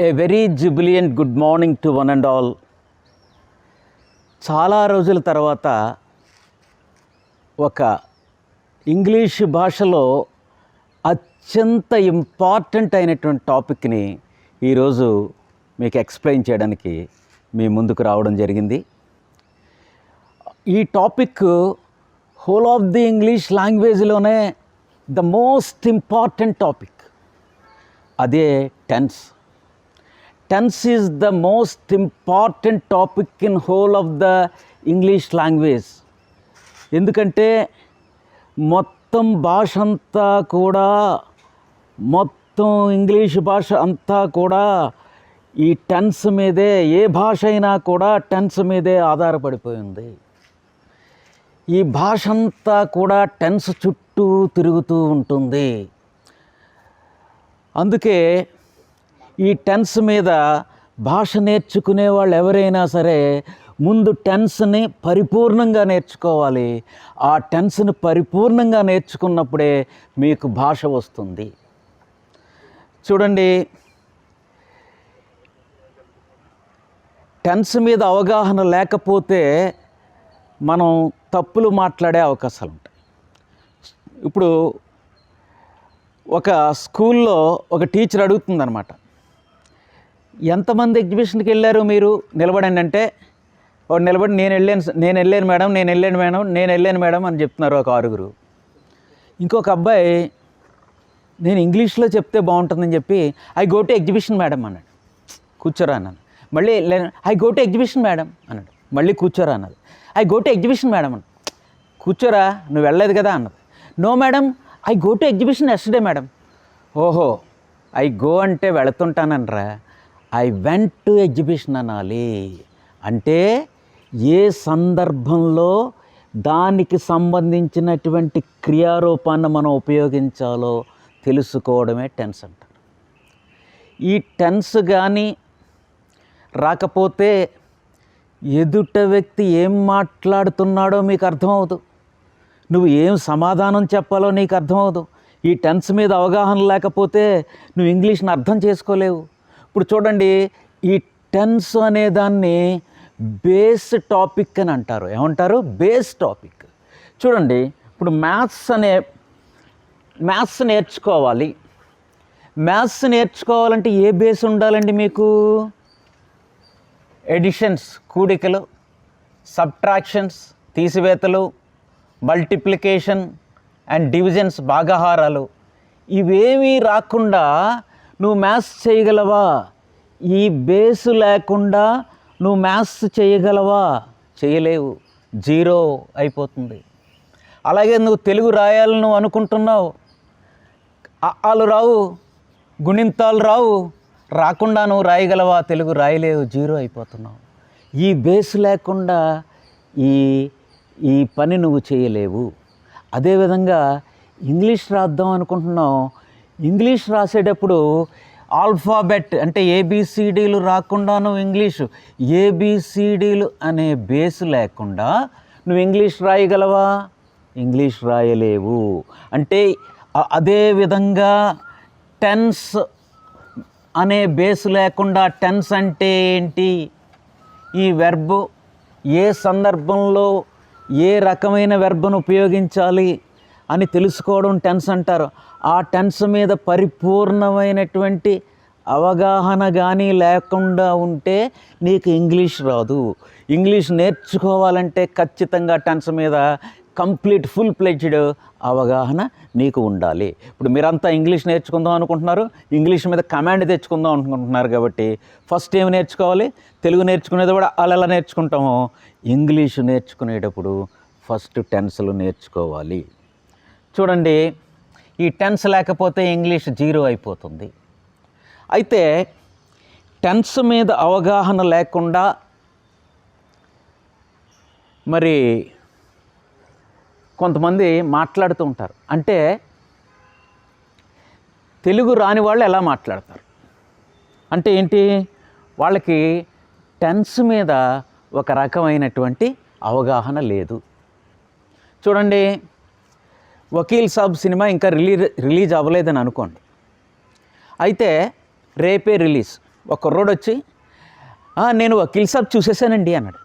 A very jubilant good morning to one and all. చాలా రోజుల తర్వాత ఒక ఇంగ్లీష్ భాషలో అత్యంత ఇంపార్టెంట్ అయినటువంటి టాపిక్ని ఈరోజు మీకు ఎక్స్ప్లెయిన్ చేయడానికి మీ ముందుకు రావడం జరిగింది. ఈ topic whole of the English లాంగ్వేజ్లోనే ద మోస్ట్ ఇంపార్టెంట్ టాపిక్. అదే tense. Tense is the most important topic in whole of the English language. ఎందుకంటే మొత్తం భాష అంతా కూడా, మొత్తం ఇంగ్లీష్ భాష అంతా కూడా ఈ టెన్స్ మీదే, ఏ భాష అయినా కూడా టెన్స్ మీదే ఆధారపడిపోయింది. ఈ భాష అంతా కూడా టెన్స్ చుట్టూ తిరుగుతూ ఉంటుంది. అందుకే ఈ టెన్స్ మీద భాష నేర్చుకునే వాళ్ళు ఎవరైనా సరే ముందు టెన్స్ని పరిపూర్ణంగా నేర్చుకోవాలి. ఆ టెన్స్ని పరిపూర్ణంగా నేర్చుకున్నప్పుడే మీకు భాష వస్తుంది. చూడండి, టెన్స్ మీద అవగాహన లేకపోతే మనం తప్పులు మాట్లాడే అవకాశాలు ఉంటాయి. ఇప్పుడు ఒక స్కూల్లో ఒక టీచర్ అడుగుతుందన్నమాట, ఎంతమంది ఎగ్జిబిషన్కి వెళ్ళారు మీరు, నిలబడండి అంటే వాడు నిలబడి నేను వెళ్ళాను మేడం అని చెప్తున్నారు ఒక ఆరుగురు. ఇంకొక అబ్బాయి నేను ఇంగ్లీష్లో చెప్తే బాగుంటుందని చెప్పి I go to exhibition madam అన్నాడు. కూర్చోరా అన్నాను. మళ్ళీ I go to exhibition madam అన్నాడు. మళ్ళీ కూర్చోరా అన్నది. I go to exhibition madam అన్న. కూర్చోరా, నువ్వు వెళ్ళలేదు కదా అన్నది. No madam, I go to exhibition yesterday madam. ఓహో, ఐ గో అంటే వెళుతుంటానరా, ఐ వెంట్ టు ఎగ్జిబిషన్ అనాలి. అంటే ఏ సందర్భంలో దానికి సంబంధించినటువంటి క్రియారూపాన్ని మనం ఉపయోగించాలో తెలుసుకోవడమే టెన్స్ అంటారు. ఈ టెన్స్ కానీ రాకపోతే ఎదుట వ్యక్తి ఏం మాట్లాడుతున్నాడో మీకు అర్థమవుదు, నువ్వు ఏం సమాధానం చెప్పాలో నీకు అర్థమవుదు. ఈ టెన్స్ మీద అవగాహన లేకపోతే నువ్వు ఇంగ్లీష్ని అర్థం చేసుకోలేవు. ఇప్పుడు చూడండి, ఈ టెన్స్ అనే దాన్ని బేస్ టాపిక్ అని అంటారు. ఏమంటారు? Base topic. చూడండి, ఇప్పుడు మ్యాథ్స్ నేర్చుకోవాలి. మ్యాథ్స్ నేర్చుకోవాలంటే ఏ బేస్ ఉండాలండి మీకు? ఎడిషన్స్, కూడికలు, సబ్ట్రాక్షన్స్, తీసివేతలు, మల్టిప్లికేషన్ అండ్ డివిజన్స్, భాగాహారాలు, ఇవేమీ రాకుండా నువ్వు మ్యాథ్స్ చేయగలవా? ఈ బేసు లేకుండా నువ్వు మ్యాథ్స్ చేయగలవా? చేయలేవు, జీరో అయిపోతుంది. అలాగే నువ్వు తెలుగు రాయాలని నువ్వు అనుకుంటున్నావు, అలు రావు, గుణింతాలు రావు, రాకుండా నువ్వు రాయగలవా? తెలుగు రాయలేవు, జీరో అయిపోతున్నావు. ఈ బేస్ లేకుండా ఈ పని నువ్వు చేయలేవు. అదేవిధంగా ఇంగ్లీష్ రాద్దాం అనుకుంటున్నావు. ఇంగ్లీష్ రాసేటప్పుడు ఆల్ఫాబెట్ అంటే ఏబిసిడీలు రాకుండా నువ్వు ఇంగ్లీషు, ఏబిసిడీలు అనే బేస్ లేకుండా నువ్వు ఇంగ్లీష్ రాయగలవా? ఇంగ్లీష్ రాయలేవు. అంటే అదేవిధంగా టెన్స్ అనే బేస్ లేకుండా, టెన్స్ అంటే ఏంటి, ఈ వెర్బు ఏ సందర్భంలో ఏ రకమైన వెర్బను ఉపయోగించాలి అని తెలుసుకోవడం టెన్స్ అంటారు. ఆ టెన్స్ మీద పరిపూర్ణమైనటువంటి అవగాహన కానీ లేకుండా ఉంటే నీకు ఇంగ్లీష్ రాదు. ఇంగ్లీష్ నేర్చుకోవాలంటే ఖచ్చితంగా టెన్స్ మీద కంప్లీట్ ఫుల్ ప్లెడ్జ్డ్ అవగాహన నీకు ఉండాలి. ఇప్పుడు మీరంతా ఇంగ్లీష్ నేర్చుకుందాం అనుకుంటున్నారు, ఇంగ్లీష్ మీద కమాండ్ తెచ్చుకుందాం అనుకుంటున్నారు. కాబట్టి ఫస్ట్ ఏమి నేర్చుకోవాలి? తెలుగు నేర్చుకునేది కూడా అలా నేర్చుకుంటాము. ఇంగ్లీష్ నేర్చుకునేటప్పుడు ఫస్ట్ టెన్స్లు నేర్చుకోవాలి. చూడండి, ఈ టెన్స్ లేకపోతే ఇంగ్లీష్ జీరో అయిపోతుంది. అయితే టెన్స్ మీద అవగాహన లేకుండా మరి కొంతమంది మాట్లాడుతూ ఉంటారు. అంటే తెలుగు రాని వాళ్ళు ఎలా మాట్లాడతారు అంటే ఏంటి, వాళ్ళకి టెన్స్ మీద ఒక రకమైనటువంటి అవగాహన లేదు. చూడండి, వకీల్ సాబ్ సినిమా ఇంకా రిలీజ్ అవ్వలేదని అనుకోండి. అయితే రేపే రిలీజ్, ఒక కుర్రోడు వచ్చి నేను వకీల్ సాబ్ చూసేసానండి అన్నాడు.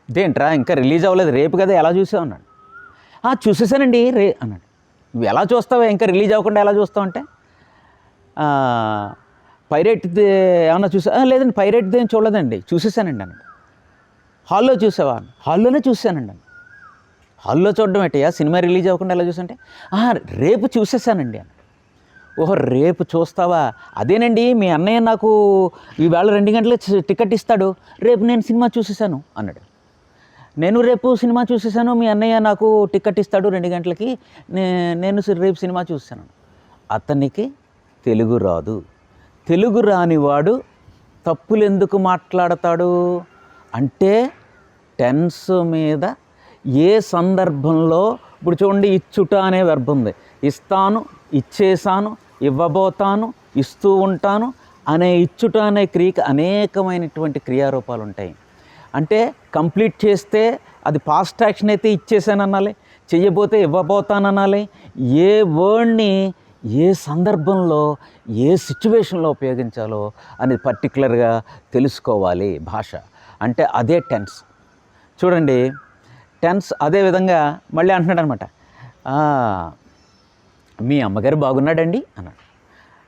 ఇదేంట్రా ఇంకా రిలీజ్ అవ్వలేదు, రేపు కదా, ఎలా చూసావు అన్నాడు. చూసేసానండి అన్నాడు. నువ్వు ఎలా చూస్తావా, ఇంకా రిలీజ్ అవ్వకుండా ఎలా చూస్తావు అంటే, పైరేట్ది ఏమన్నా లేదండి పైరేట్ది ఏం చూడలేదండి, చూసేసానండి అన్నాడు. హాల్లో చూసావా? హాల్లోనే చూసానండి అన్న. హాల్లో చూడడం ఏంటయ్యా, సినిమా రిలీజ్ అవ్వకుండా ఎలా చూసంటే, రేపు చూసేసానండి అన్నాడు. ఓహో, రేపు చూస్తావా? అదేనండి మీ అన్నయ్య నాకు ఈవేళ 2 గంటలకు టికెట్ ఇస్తాడు, రేపు నేను సినిమా చూసేసాను అన్నాడు. నేను రేపు సినిమా చూసేసాను, మీ అన్నయ్య నాకు టికెట్ ఇస్తాడు 2 గంటలకి, నేను రేపు సినిమా చూసేసాను. అతనికి తెలుగు రాదు. తెలుగు రానివాడు తప్పులు ఎందుకు మాట్లాడతాడు అంటే, టెన్స్ మీద ఏ సందర్భంలో, ఇప్పుడు చూడండి ఇచ్చుట అనే వెర్బ్ ఉంది, ఇస్తాను, ఇచ్చేసాను, ఇవ్వబోతాను, ఇస్తూ ఉంటాను అనే ఇచ్చుట అనే క్రియకి అనేకమైనటువంటి క్రియారూపాలు ఉంటాయి. అంటే కంప్లీట్ చేస్తే అది పాస్ట్ యాక్షన్ అయితే ఇచ్చేసాను అనాలి, చెయ్యబోతే ఇవ్వబోతాను అనాలి. ఏ వర్డ్ని ఏ సందర్భంలో ఏ సిచ్యువేషన్లో ఉపయోగించాలో అనేది పర్టికులర్గా తెలుసుకోవాలి భాష అంటే. అదే టెన్స్. చూడండి టెన్స్ అదేవిధంగా మళ్ళీ అంటున్నాడు అనమాట, మీ అమ్మగారు బాగున్నాడండి అన్నాడు.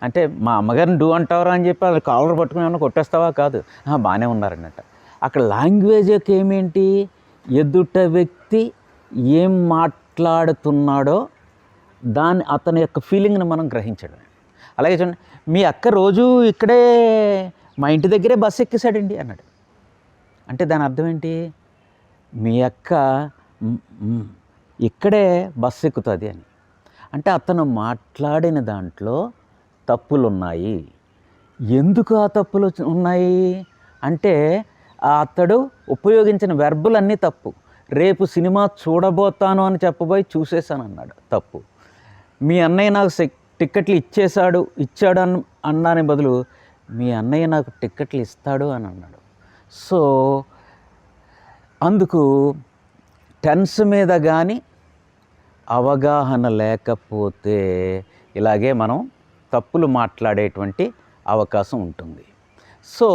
అంటే మా అమ్మగారిని డూ అంటావరా అని చెప్పి అది కాలర్ పట్టుకుని ఏమన్నా కొట్టేస్తావా? కాదు, బాగానే ఉన్నారన్నట్ట. అక్కడ లాంగ్వేజ్ యొక్క ఏమేంటి, ఎదుట వ్యక్తి ఏం మాట్లాడుతున్నాడో దాన్ని అతని యొక్క ఫీలింగ్ని మనం గ్రహించడం. అలాగే చూడండి, మీ అక్క రోజు ఇక్కడే మా ఇంటి దగ్గరే బస్సు ఎక్కేసాడండి అన్నాడు. అంటే దాని అర్థం ఏంటి, మీ అక్క ఇక్కడే బస్సు ఎక్కుతుంది అని. అంటే అతను మాట్లాడిన దాంట్లో తప్పులు ఉన్నాయి. ఎందుకు ఆ తప్పులు ఉన్నాయి అంటే, అతడు ఉపయోగించిన వెర్బులన్నీ తప్పు. రేపు సినిమా చూడబోతాను అని చెప్పబోయి చూసేసాను అన్నాడు, తప్పు. మీ అన్నయ్య నాకు టిక్కెట్లు ఇచ్చాడు అన్నాని బదులు మీ అన్నయ్య నాకు టిక్కెట్లు ఇస్తాడు అని అన్నాడు. సో అందుకు టెన్స్ మీద కానీ అవగాహన లేకపోతే ఇలాగే మనం తప్పులు మాట్లాడేటువంటి అవకాశం ఉంటుంది. సో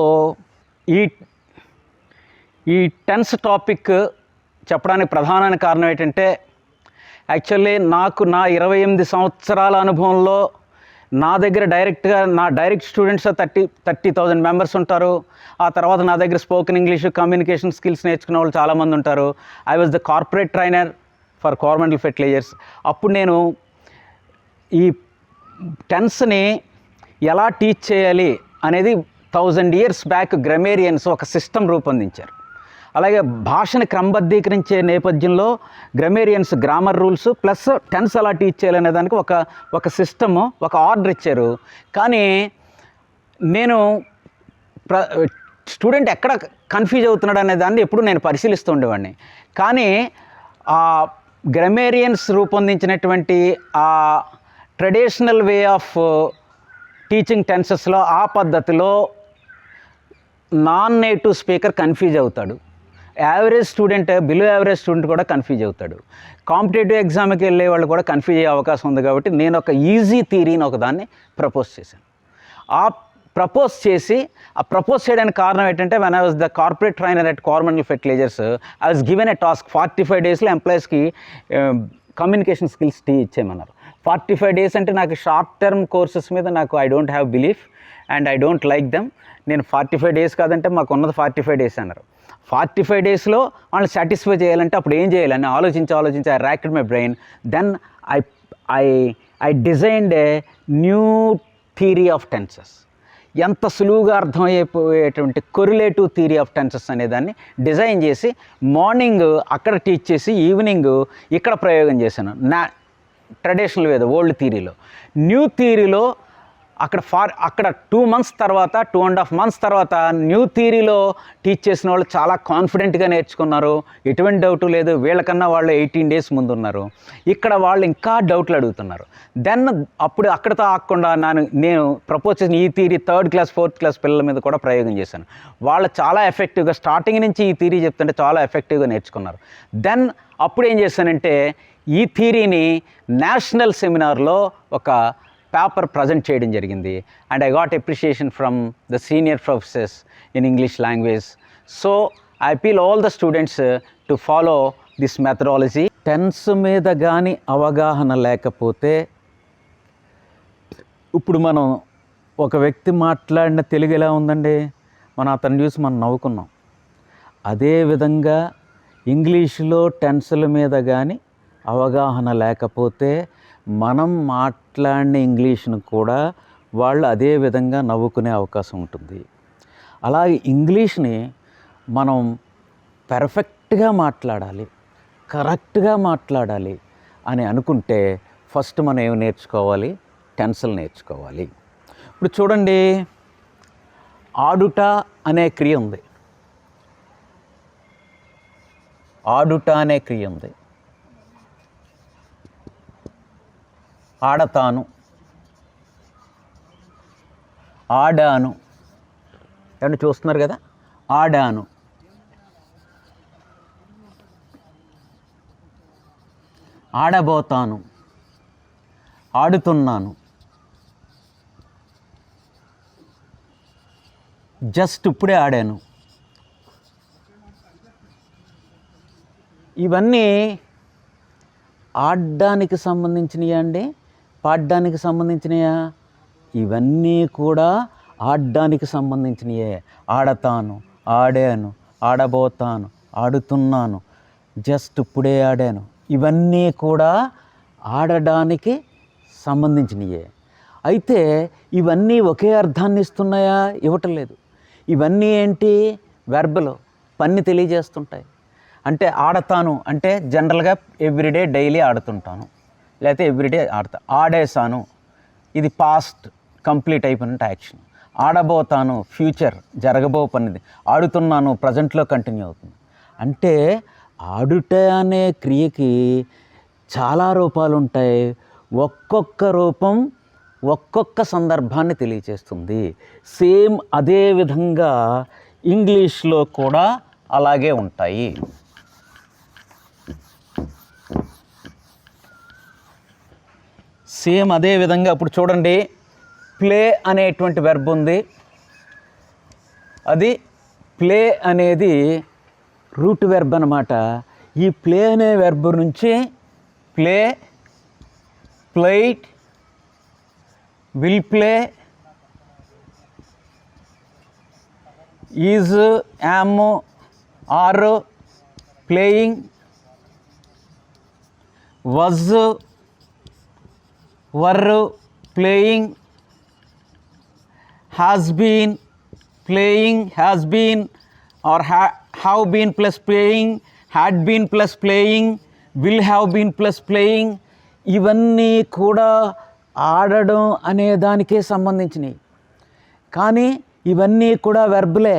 ఈ టెన్స్ టాపిక్ చెప్పడానికి ప్రధానమైన కారణం ఏంటంటే, యాక్చువల్లీ నాకు నా 28 సంవత్సరాల అనుభవంలో నా దగ్గర డైరెక్ట్ స్టూడెంట్స్ 30,000 మెంబర్స్ ఉంటారు. ఆ తర్వాత నా దగ్గర స్పోకెన్ ఇంగ్లీష్, కమ్యూనికేషన్ స్కిల్స్ నేర్చుకునే వాళ్ళు చాలామంది ఉంటారు. I was the corporate trainer for governmental fertilisers. అప్పుడు నేను ఈ టెన్స్ని ఎలా టీచ్ చేయాలి అనేది 1000 years బ్యాక్ గ్రామేరియన్స్ ఒక సిస్టమ్ రూపొందించారు. అలాగే భాషని క్రమబద్ధీకరించే నేపథ్యంలో గ్రామేరియన్స్ గ్రామర్ రూల్స్ ప్లస్ టెన్స్ ఎలా టీచ్ చేయాలనే దానికి ఒక సిస్టము, ఒక ఆర్డర్ ఇచ్చారు. కానీ నేను స్టూడెంట్ ఎక్కడ కన్ఫ్యూజ్ అవుతున్నాడు అనే దాన్ని ఎప్పుడు నేను పరిశీలిస్తూ ఉండేవాడిని. కానీ ఆ గ్రామేరియన్స్ రూపొందించినటువంటి ఆ ట్రెడిషనల్ వే ఆఫ్ టీచింగ్ టెన్సెస్లో ఆ పద్ధతిలో నాన్ నేటివ్ స్పీకర్ కన్ఫ్యూజ్ అవుతాడు, average student, below average student కూడా కన్ఫ్యూజ్ అవుతాడు, కాంపిటేటివ్ ఎగ్జామ్కి వెళ్ళే వాళ్ళు కూడా కన్ఫ్యూజ్ అయ్యే అవకాశం ఉంది. కాబట్టి నేను ఒక ఈజీ థియరీని ఒకదాన్ని ప్రపోజ్ చేశాను. ప్రపోజ్ చేయడానికి కారణం ఏంటంటే, when I was the corporate trainer at governmental fertilisers, I was given a task 45 daysలో ఎంప్లాయీస్కి కమ్యూనికేషన్ స్కిల్స్ ఇచ్చేయమన్నారు. 45 days అంటే నాకు షార్ట్ టర్మ్ కోర్సెస్ మీద I don't have belief and I don't like them. నేను 45 days కాదంటే మాకు ఉన్నది 45 days అన్నారు. 45 daysలో వాళ్ళని సాటిస్ఫై చేయాలంటే అప్పుడు ఏం చేయాలని ఆలోచించి I racked my brain. Then I designed a new theory of tenses. ఎంత సులువుగా అర్థమయ్యేటువంటి కొరిలేటివ్ థియరీ ఆఫ్ టెన్సెస్ అనేదాన్ని డిజైన్ చేసి మార్నింగ్ అక్కడ టీచ్ చేసి ఈవినింగ్ ఇక్కడ ప్రయోగం చేశాను. ట్రెడిషనల్ వేద ఓల్డ్ థియరీలో. న్యూ థియరీలో అక్కడ 2 months తర్వాత 2.5 months తర్వాత న్యూ థియరీలో టీచ్ చేసిన వాళ్ళు చాలా కాన్ఫిడెంట్గా నేర్చుకున్నారు, ఎటువంటి డౌట్ లేదు. వీళ్ళకన్నా వాళ్ళు 18 days ముందు ఉన్నారు. ఇక్కడ వాళ్ళు ఇంకా డౌట్లు అడుగుతున్నారు. దెన్ అప్పుడు అక్కడతో ఆగకుండా నేను ప్రపోజ్ చేసిన ఈ theory 3rd class 4th class పిల్లల మీద కూడా ప్రయోగం చేశాను. వాళ్ళు చాలా ఎఫెక్టివ్గా స్టార్టింగ్ నుంచి ఈ థియరీ చెప్తుంటే చాలా ఎఫెక్టివ్గా నేర్చుకున్నారు. దెన్ అప్పుడు ఏం చేశానంటే, ఈ థియరీని నేషనల్ సెమినార్లో ఒక పేపర్ ప్రజెంట్ చేయడం జరిగింది. And I got appreciation from the senior professors in English language. So I appeal all the students to follow this methodology. Tense మీద కానీ అవగాహన లేకపోతే, ఇప్పుడు మనం ఒక వ్యక్తి మాట్లాడిన తెలుగు ఎలా ఉందండి, మనం అతను చూసి మనం నవ్వుకున్నాం. అదేవిధంగా ఇంగ్లీషులో టెన్సుల మీద కానీ అవగాహన లేకపోతే మనం మాట్లాడిన ఇంగ్లీష్ను కూడా వాళ్ళు అదే విధంగా నవ్వుకునే అవకాశం ఉంటుంది. అలాగే ఇంగ్లీష్ని మనం పర్ఫెక్ట్గా మాట్లాడాలి, కరెక్ట్గా మాట్లాడాలి అని అనుకుంటే ఫస్ట్ మనం ఏమి నేర్చుకోవాలి, టెన్సులు నేర్చుకోవాలి. ఇప్పుడు చూడండి, ఆడుట అనే క్రియ ఉంది, ఆడుట అనే క్రియ ఉంది. ఆడతాను, ఆడాను, ఏమన్నా చూస్తున్నారు కదా, ఆడాను. ఆడబోతాను, ఆడుతున్నాను. జస్ట్ ఇప్పుడే ఆడాను. ఇవన్నీ ఆడడానికి సంబంధించినయా అండి, పాడడానికి సంబంధించినయా? ఇవన్నీ కూడా ఆడడానికి సంబంధించినయే. ఆడతాను, ఆడాను, ఆడబోతాను, ఆడుతున్నాను, జస్ట్ ఇప్పుడే ఆడాను, ఇవన్నీ కూడా ఆడడానికి సంబంధించినయే. అయితే ఇవన్నీ ఒకే అర్థాన్ని ఇస్తున్నాయా? ఇవ్వటం లేదు. ఇవన్నీ ఏంటి, వెర్బలు, పని తెలియజేస్తుంటాయి. అంటే ఆడతాను అంటే జనరల్గా ఎవ్రీడే డైలీ ఆడుతుంటాను, లేకపోతే ఎవ్రీడే ఆడతా. ఆడేసాను, ఇది పాస్ట్ కంప్లీట్ అయిపోయినట్టు యాక్షన్. ఆడబోతాను, ఫ్యూచర్ జరగబో పనిది. ఆడుతున్నాను, ప్రజెంట్లో కంటిన్యూ అవుతుంది. అంటే ఆడుట అనే క్రియకి చాలా రూపాలు ఉంటాయి. ఒక్కొక్క రూపం ఒక్కొక్క సందర్భాన్ని తెలియచేస్తుంది. సేమ్ అదే విధంగా ఇంగ్లీష్లో కూడా అలాగే ఉంటాయి. సేమ్ అదే విధంగా ఇప్పుడు చూడండి, ప్లే అనేటువంటి వెర్బ్ ఉంది. అది ప్లే అనేది రూట్ వెర్బ్ అన్నమాట. ఈ ప్లే అనే వెర్బ్ నుంచి play, played, will play, is, am, are, playing, was, were, playing, has been, playing, has been, or have been plus playing, had been plus playing, will have been plus playing. ఇవన్నీ కూడా ఆడడం అనే దానికే సంబంధించినవి. కానీ ఇవన్నీ కూడా వెర్బులే,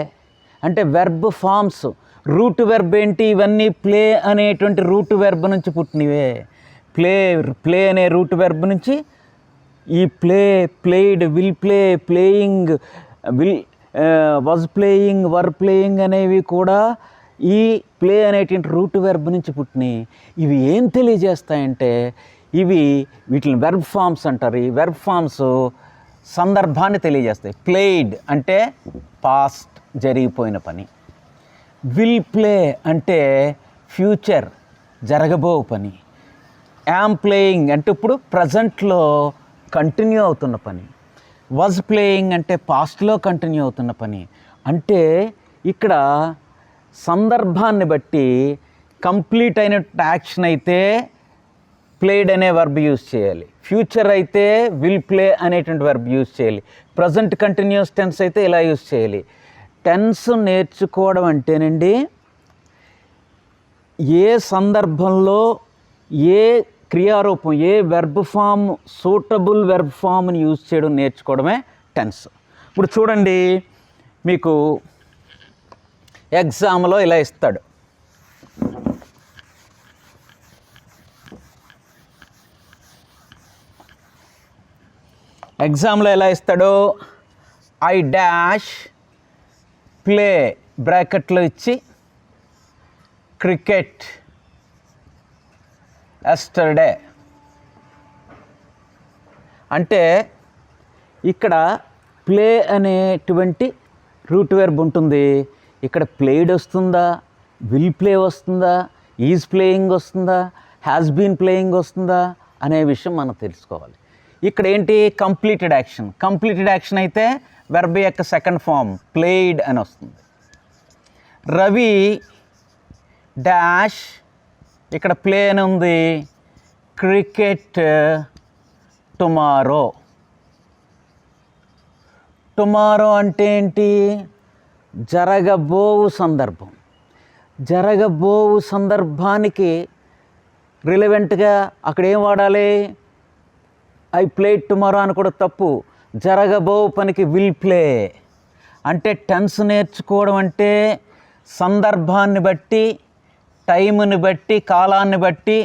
అంటే వెర్బ్ ఫామ్స్. రూట్ వెర్బ్ ఏంటి, ఇవన్నీ ప్లే అనేటువంటి రూట్ వెర్బ్ నుంచి పుట్టినవే. ప్లే అనే రూట్ వెర్బ్ నుంచి ఈ play, played, will play, playing, was playing, were playing అనేవి కూడా ఈ ప్లే అనేటువంటి రూట్ వెర్బ్ నుంచి పుట్టినాయి. ఇవి ఏం తెలియజేస్తాయంటే వీటిని వెర్బ్ ఫామ్స్ అంటారు. ఈ వెర్బ్ ఫామ్స్ సందర్భాన్ని తెలియజేస్తాయి. ప్లేడ్ అంటే పాస్ట్ జరిగిపోయిన పని, విల్ ప్లే అంటే ఫ్యూచర్ జరగబో పని, యామ్ ప్లేయింగ్ అంటే ఇప్పుడు ప్రజెంట్లో కంటిన్యూ అవుతున్న పని, వాజ్ ప్లేయింగ్ అంటే పాస్ట్లో కంటిన్యూ అవుతున్న పని. అంటే ఇక్కడ సందర్భాన్ని బట్టి కంప్లీట్ అయిన యాక్షన్ అయితే ప్లేడ్ అనే వర్బ్ యూజ్ చేయాలి, ఫ్యూచర్ అయితే విల్ ప్లే అనేటువంటి వర్బ్ యూజ్ చేయాలి, ప్రజెంట్ కంటిన్యూస్ టెన్స్ అయితే ఇలా యూజ్ చేయాలి. టెన్స్ నేర్చుకోవడం అంటేనండి ఏ సందర్భంలో ఏ క్రియారూపం, ఏ వెర్బ్ ఫామ్, సూటబుల్ వెర్బ్ ఫామ్ని యూజ్ చేయడం నేర్చుకోవడమే టెన్స్. ఇప్పుడు చూడండి, మీకు ఎగ్జామ్లో ఇలా ఇస్తాడు, ఎగ్జామ్లో ఎలా ఇస్తాడు, ఐ డాష్ ప్లే బ్రాకెట్లో ఇచ్చి క్రికెట్ ఎస్టర్డే అంటే ఇక్కడ ప్లే అనేటువంటి రూట్ వెర్బ్ ఉంటుంది. ఇక్కడ ప్లేడ్ వస్తుందా, విల్ ప్లే వస్తుందా, ఈజ్ ప్లేయింగ్ వస్తుందా, హ్యాస్ బీన్ ప్లేయింగ్ వస్తుందా అనే విషయం మనం తెలుసుకోవాలి. ఇక్కడ ఏంటి, కంప్లీటెడ్ యాక్షన్. కంప్లీటెడ్ యాక్షన్ అయితే వెర్బ్ యొక్క సెకండ్ ఫామ్ ప్లేడ్ అని వస్తుంది. రవి డాష్, ఇక్కడ ప్లే అని ఉంది, క్రికెట్ టుమారో. టుమారో అంటే ఏంటి, జరగబోవు సందర్భం. జరగబోవు సందర్భానికి రిలవెంట్గా అక్కడ ఏం వాడాలి, ఐ ప్లేడ్ టుమారో అని కూడా తప్పు. జరగబోవు పనికి విల్ ప్లే. అంటే టెన్స్ నేర్చుకోవడం అంటే సందర్భాన్ని బట్టి, టైంని బట్టి, కాలాన్ని బట్టి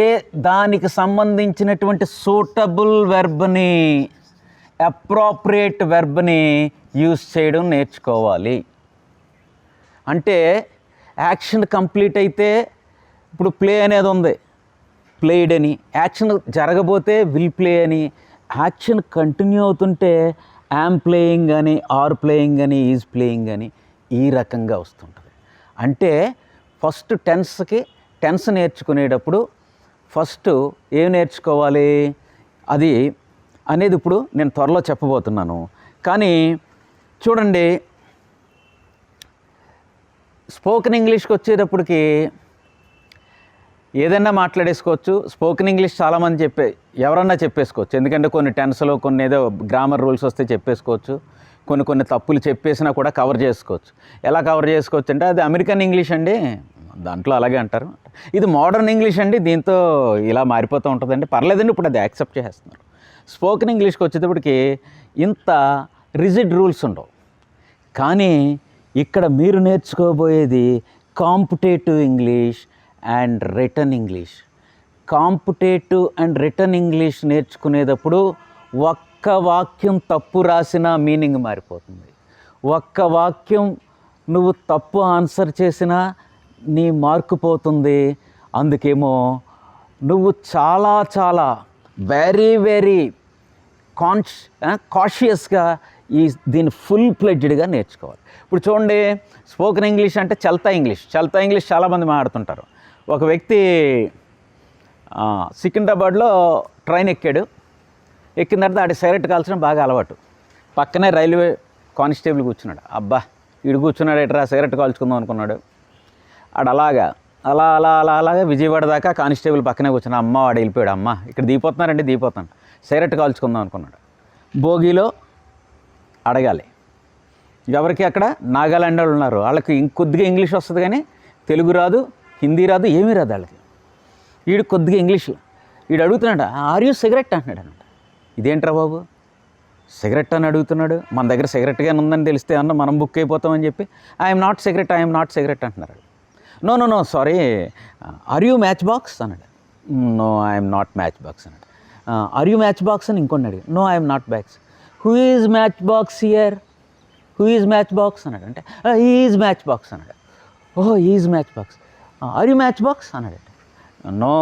ఏ దానికి సంబంధించినటువంటి సూటబుల్ వెర్బ్ని, అప్రోప్రియేట్ వెర్బ్ని యూజ్ చేయడం నేర్చుకోవాలి. అంటే యాక్షన్ కంప్లీట్ అయితే ఇప్పుడు ప్లే అనేది ఉంది, ప్లేడ్ అని. యాక్షన్ జరగబోతే విల్ ప్లే అని. యాక్షన్ కంటిన్యూ అవుతుంటే యామ్ ప్లేయింగ్ అని, ఆర్ ప్లేయింగ్ అని, ఈజ్ ప్లేయింగ్ అని ఈ రకంగా వస్తుంటుంది. అంటే ఫస్ట్ టెన్స్ నేర్చుకునేటప్పుడు ఫస్ట్ ఏం నేర్చుకోవాలి అది అనేది ఇప్పుడు నేను త్వరలో చెప్పబోతున్నాను. కానీ చూడండి, స్పోకెన్ ఇంగ్లీష్కి వచ్చేటప్పటికి ఏదైనా మాట్లాడేసుకోవచ్చు. స్పోకెన్ ఇంగ్లీష్ చాలామంది ఎవరన్నా చెప్పేసుకోవచ్చు. ఎందుకంటే కొన్ని టెన్స్లో కొన్ని ఏదో గ్రామర్ రూల్స్ వస్తే చెప్పేసుకోవచ్చు. కొన్ని తప్పులు చెప్పేసినా కూడా కవర్ చేసుకోవచ్చు. ఎలా కవర్ చేసుకోవచ్చు అంటే అది అమెరికన్ ఇంగ్లీష్ అండి, దాంట్లో అలాగే అంటారు. ఇది మోడర్న్ ఇంగ్లీష్ అండి, దీంతో ఇలా మారిపోతూ ఉంటుందండి. పర్లేదండి, ఇప్పుడు అది యాక్సెప్ట్ చేస్తున్నారు. స్పోకెన్ ఇంగ్లీష్కి వచ్చేటప్పటికి ఇంత రిజిడ్ రూల్స్ ఉండవు. కానీ ఇక్కడ మీరు నేర్చుకోబోయేది competitive English and written English. Competitive and written English నేర్చుకునేటప్పుడు ఒక్క వాక్యం తప్పు రాసినా మీనింగ్ మారిపోతుంది. ఒక్క వాక్యం నువ్వు తప్పు ఆన్సర్ చేసినా నీ మార్కు పోతుంది. అందుకేమో నువ్వు చాలా వెరీ వెరీ కాషియస్గా దీన్ని ఫుల్ ప్లెడ్జ్డ్గా నేర్చుకోవాలి. ఇప్పుడు చూడండి, స్పోకెన్ ఇంగ్లీష్ అంటే చల్తా ఇంగ్లీష్ చాలామంది మాట్లాడుతుంటారు. ఒక వ్యక్తి సికింద్రాబాద్లో ట్రైన్ ఎక్కిన తర్వాత ఆడి సిగరెట్ కాల్చడం బాగా అలవాటు. పక్కనే రైల్వే కానిస్టేబుల్ కూర్చున్నాడు. అబ్బా వీడు కూర్చున్నాడు ఎట్రా, సిగరెట్ కాల్చుకుందాం అనుకున్నాడు. ఆడు అలాగా విజయవాడ దాకా కానిస్టేబుల్ పక్కనే కూర్చున్నా. అమ్మ వాడు వెళ్ళిపోయాడు. అమ్మ ఇక్కడ దిగిపోతాను, సిగరెట్ కాల్చుకుందాం అనుకున్నాడు. భోగిలో అడగాలి ఎవరికి, అక్కడ నాగాలాండ్ వాళ్ళు ఉన్నారు, వాళ్ళకి ఇంకొద్దిగా ఇంగ్లీష్ వస్తుంది కానీ తెలుగు రాదు, హిందీ రాదు, ఏమీ రాదు వాళ్ళకి. వీడు కొద్దిగా ఇంగ్లీష్, వీడు అడుగుతున్నాడు, ఆర్ యూ సిగరెట్ అంటున్నాడు అన్నమాట. ఇదేంట్రా బాబు సిగరెట్ అని అడుగుతున్నాడు, మన దగ్గర సిగరెట్గానే ఉందని తెలిస్తే అన్న మనం బుక్ అయిపోతామని చెప్పి ఐఎమ్ నాట్ సిగరెట్ అంటున్నారు. No sorry, are you match box అన్నాడు. No I'm not match box అన్నాడు. ఆర్ యూ మ్యాచ్ బాక్స్ అని ఇంకొన్ని అడిగాడు. No I'm not box. Who is match box here, who is match box అన్నాడు. అంటే is match box అన్నాడు. ఓహో is match box. Are you match box అన్నాడు. No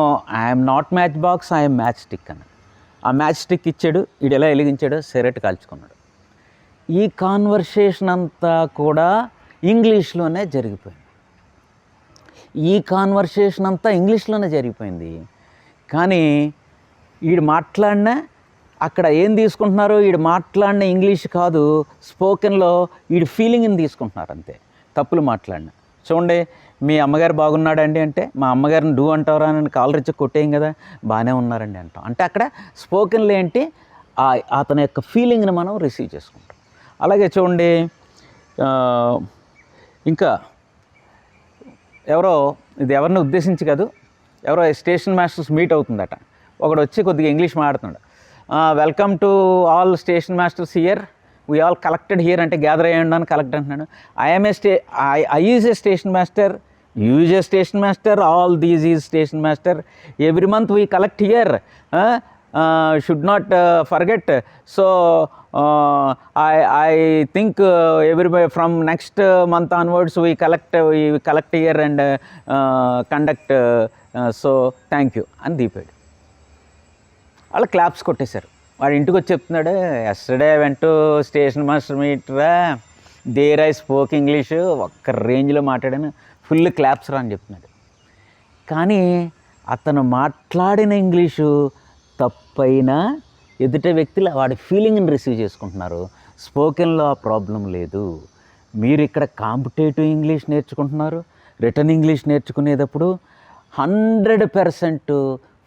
I'm not match box, I'm match stick అన్నాడు. ఆ match stick ఇచ్చాడు, వీడు ఎలా వెలిగించాడు, సిగరెట్ కాల్చుకున్నాడు. ఈ కాన్వర్సేషన్ అంతా కూడా ఇంగ్లీష్లోనే జరిగిపోయింది. కానీ వీడు మాట్లాడిన అక్కడ ఏం తీసుకుంటున్నారో, వీడు మాట్లాడిన ఇంగ్లీష్ కాదు, స్పోకెన్లో వీడి ఫీలింగ్ని తీసుకుంటున్నారు అంతే. తప్పులు మాట్లాడిన చూడండి, మీ అమ్మగారు బాగున్నాడండి అంటే మా అమ్మగారిని డూ అంటారా అని కాలర్ ఇచ్చి కొట్టేయం కదా, బాగానే ఉన్నారండి అంటాం. అంటే అక్కడ స్పోకెన్లో ఏంటి, అతని యొక్క ఫీలింగ్ని మనం రిసీవ్ చేసుకుంటాం. అలాగే చూడండి, ఇంకా ఇది ఎవరిని ఉద్దేశించి కాదు, ఎవరో స్టేషన్ మాస్టర్స్ మీట్ అవుతుందట. ఒకడు వచ్చి కొద్దిగా ఇంగ్లీష్ మాట్లాడుతున్నాడు. Welcome to all station masters here, we all collected here అంటే గ్యాదర్ అయ్యండి అని కలెక్ట్ అంటున్నాడు. I is a station master, you is a station master, all these is station master, every month we collect here, should not forget. So I think everybody from next month onwards we collect here and conduct, so thank you అని దీపాడు. వాళ్ళు claps కొట్టేశారు. వాడు ఇంటికి వచ్చి చెప్తున్నాడు, yesterday went station master మీటరా, there I spoke English, ఒక్క రేంజ్లో మాట్లాడాను, ఫుల్ క్లాప్స్ రా అని చెప్తున్నాడు. కానీ అతను మాట్లాడిన ఇంగ్లీషు తప్పైనా ఎదుట వ్యక్తులు వాడి ఫీలింగ్ని రిసీవ్ చేసుకుంటున్నారు. స్పోకెన్లో ఆ ప్రాబ్లం లేదు. మీరు ఇక్కడ కాంపిటేటివ్ ఇంగ్లీష్ నేర్చుకుంటున్నారు, రిటర్న్ ఇంగ్లీష్ నేర్చుకునేటప్పుడు 100%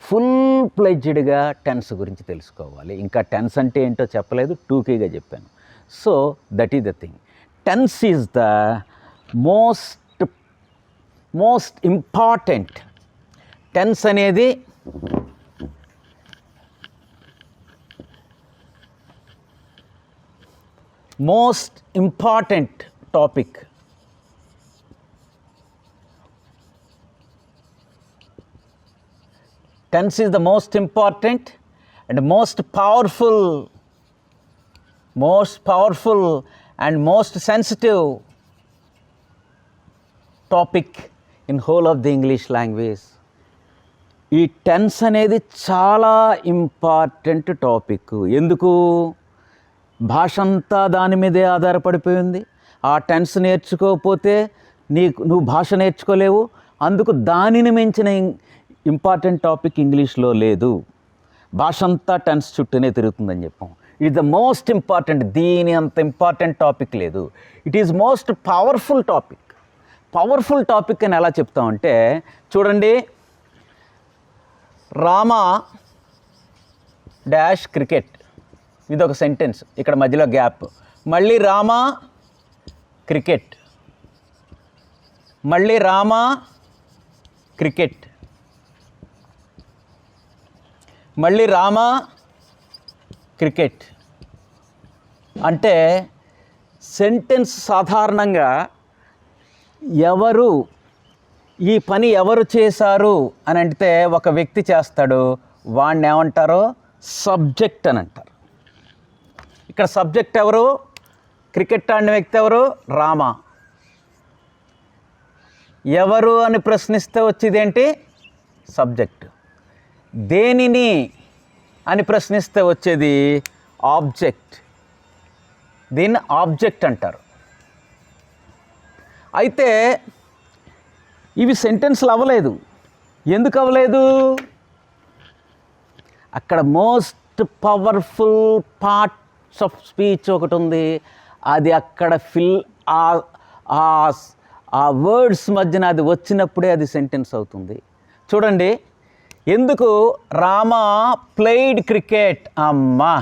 ఫుల్ ప్లెడ్జ్డ్గా టెన్స్ గురించి తెలుసుకోవాలి. ఇంకా టెన్స్ అంటే ఏంటో చెప్పలేదు, టూకీగా చెప్పాను. So that is the thing. Tense is the most important. Tense అనేది most important topic. Tense is the most important and most powerful and most sensitive topic in whole of the English language. ఈ tense అనేది చాలా important topic. ఎందుకు? భాష అంతా దాని మీదే ఆధారపడిపోయింది. ఆ టెన్స్ నేర్చుకోకపోతే నువ్వు భాష నేర్చుకోలేవు. అందుకు దానిని మించిన ఇంపార్టెంట్ టాపిక్ ఇంగ్లీష్లో లేదు. భాష అంతా టెన్స్ చుట్టూనే తిరుగుతుందని చెప్పాం. It the most important. దీని అంత ఇంపార్టెంట్ టాపిక్ లేదు. It is most powerful topic. Powerful topic అని ఎలా చెప్తామంటే చూడండి, రామా డాష్ క్రికెట్, ఇది ఒక సెంటెన్స్, ఇక్కడ మధ్యలో గ్యాప్, మళ్ళీ రామా క్రికెట్, మళ్ళీ రామా క్రికెట్, మళ్ళీ రామా క్రికెట్. అంటే సెంటెన్స్ సాధారణంగా ఈ పని ఎవరు చేశారు అని అంటే ఒక వ్యక్తి చేస్తాడు, వాడిని ఏమంటారో సబ్జెక్ట్ అని అంటారు. ఇక్కడ సబ్జెక్ట్ ఎవరు? క్రికెట్ ఆడిన వ్యక్తి ఎవరు? రామా. ఎవరు అని ప్రశ్నిస్తే వచ్చేదేంటి? సబ్జెక్ట్. దేనిని అని ప్రశ్నిస్తే వచ్చేది ఆబ్జెక్ట్. దీన్ని ఆబ్జెక్ట్ అంటారు. అయితే ఇవి సెంటెన్స్లు అవ్వలేదు. ఎందుకు అవ్వలేదు? అక్కడ most powerful parts of speech ఒకటి ఉంది. అది అక్కడ ఆ వర్డ్స్ మధ్యన అది వచ్చినప్పుడే అది సెంటెన్స్ అవుతుంది. చూడండి, ఎందుకు రామా ప్లేయిడ్ క్రికెట్. అమ్మా,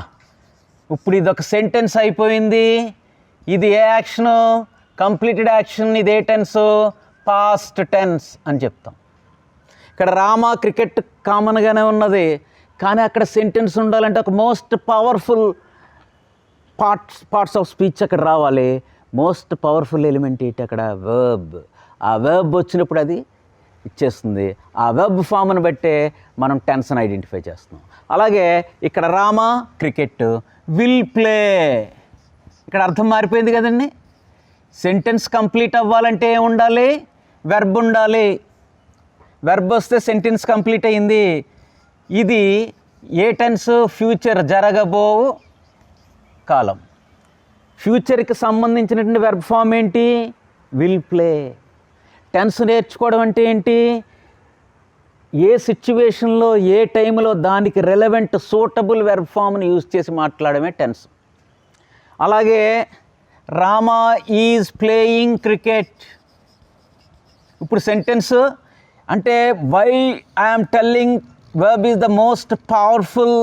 ఇప్పుడు ఇది ఒక సెంటెన్స్ అయిపోయింది. ఇది ఏ యాక్షను? Completed action. ఇది ఏ టెన్సు? పాస్ట్ టెన్స్ అని చెప్తాం. ఇక్కడ రామా క్రికెట్ కామన్గానే ఉన్నది, కానీ అక్కడ సెంటెన్స్ ఉండాలంటే ఒక most powerful parts of speech అక్కడ రావాలి. మోస్ట్ పవర్ఫుల్ ఎలిమెంట్ ఏంటి? అక్కడ వర్బ్. ఆ వర్బ్ వచ్చినప్పుడు అది ఇచ్చేస్తుంది. ఆ వెబ్ ఫామ్ని బట్టే మనం టెన్స్ని ఐడెంటిఫై చేస్తున్నాం. అలాగే ఇక్కడ రామా క్రికెట్ విల్ ప్లే, ఇక్కడ అర్థం మారిపోయింది కదండి. సెంటెన్స్ కంప్లీట్ అవ్వాలంటే ఏం ఉండాలి? వెర్బ్ ఉండాలి. వెర్బ్ వస్తే సెంటెన్స్ కంప్లీట్ అయింది. ఇది ఏ టెన్స్? ఫ్యూచర్, జరగబోవు కాలం. ఫ్యూచర్కి సంబంధించినటువంటి వెర్బ్ ఫామ్ ఏంటి? Will play. టెన్స్ నేర్చుకోవడం అంటే ఏంటి? ఏ సిచ్యువేషన్లో ఏ టైంలో దానికి రెలవెంట్ సూటబుల్ వెర్బ్ ఫామ్ని యూజ్ చేసి మాట్లాడమే టెన్స్. అలాగే రామా ఈజ్ ప్లేయింగ్ క్రికెట్. ఇప్పుడు సెంటెన్స్ అంటే why I'm telling verb is the most powerful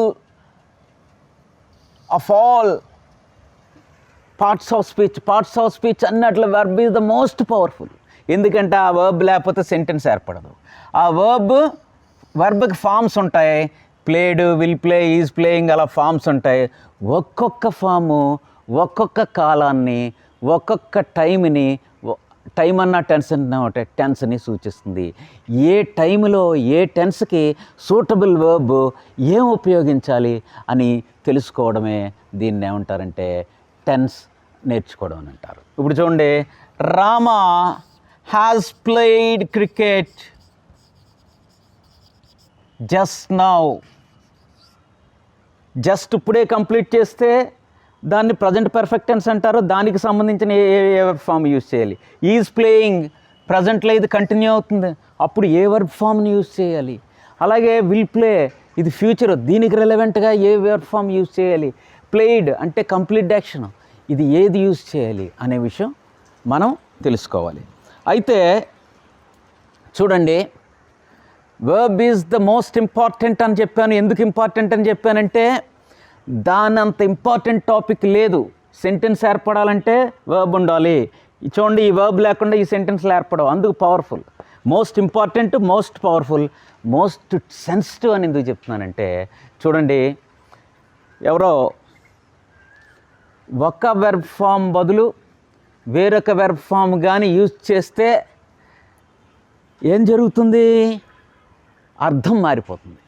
of all parts of speech అన్నట్లు verb is the most powerful. ఎందుకంటే ఆ వర్బ్ లేకపోతే సెంటెన్స్ ఏర్పడదు. ఆ వర్బ్కి ఫామ్స్ ఉంటాయి. Played, will play, is playing, అలా ఫామ్స్ ఉంటాయి. ఒక్కొక్క ఫాము ఒక్కొక్క కాలాన్ని, ఒక్కొక్క టైంని, టైం అన్న టెన్స్ అన్న ఒకటే టెన్స్ని సూచిస్తుంది. ఏ టైంలో ఏ టెన్స్కి సూటబుల్ వర్బ్ ఏం ఉపయోగించాలి అని తెలుసుకోవడమే దీన్ని ఏమంటారంటే టెన్స్ నేర్చుకోవడం అని అంటారు. ఇప్పుడు చూడండి, Rama has played cricket just now. Just ఇప్పుడే కంప్లీట్ చేస్తే దాన్ని ప్రజెంట్ పర్ఫెక్ట్ టెన్స్ అంటారు. దానికి సంబంధించిన ఏ వర్బ్ ఫామ్ యూజ్ చేయాలి. ఈజ్ ప్లేయింగ్ ప్రజెంట్లో ఇది కంటిన్యూ అవుతుంది, అప్పుడు ఏ వర్బ్ ఫామ్ని యూజ్ చేయాలి. అలాగే విల్ ప్లే ఇది ఫ్యూచర్, దీనికి రెలవెంట్గా ఏ వర్బ్ ఫామ్ యూజ్ చేయాలి. ప్లేయిడ్ అంటే కంప్లీట్ యాక్షన్, ఇది ఏది యూజ్ చేయాలి అనే విషయం మనం తెలుసుకోవాలి. అయితే చూడండి, verb is the most important అని చెప్పాను. ఎందుకు ఇంపార్టెంట్ అని చెప్పానంటే దాని అంత ఇంపార్టెంట్ టాపిక్ లేదు. సెంటెన్స్ ఏర్పడాలంటే వర్బ్ ఉండాలి. చూడండి, ఈ వర్బ్ లేకుండా ఈ సెంటెన్స్లు ఏర్పడవు, అందుకు powerful. Most important, most powerful, most sensitive అని ఎందుకు చెప్తున్నానంటే చూడండి, ఎవరో ఒక వెర్బ్ ఫామ్ బదులు వేరొక వెర్బ్ ఫామ్ కానీ యూజ్ చేస్తే ఏం జరుగుతుంది, అర్థం మారిపోతుంది.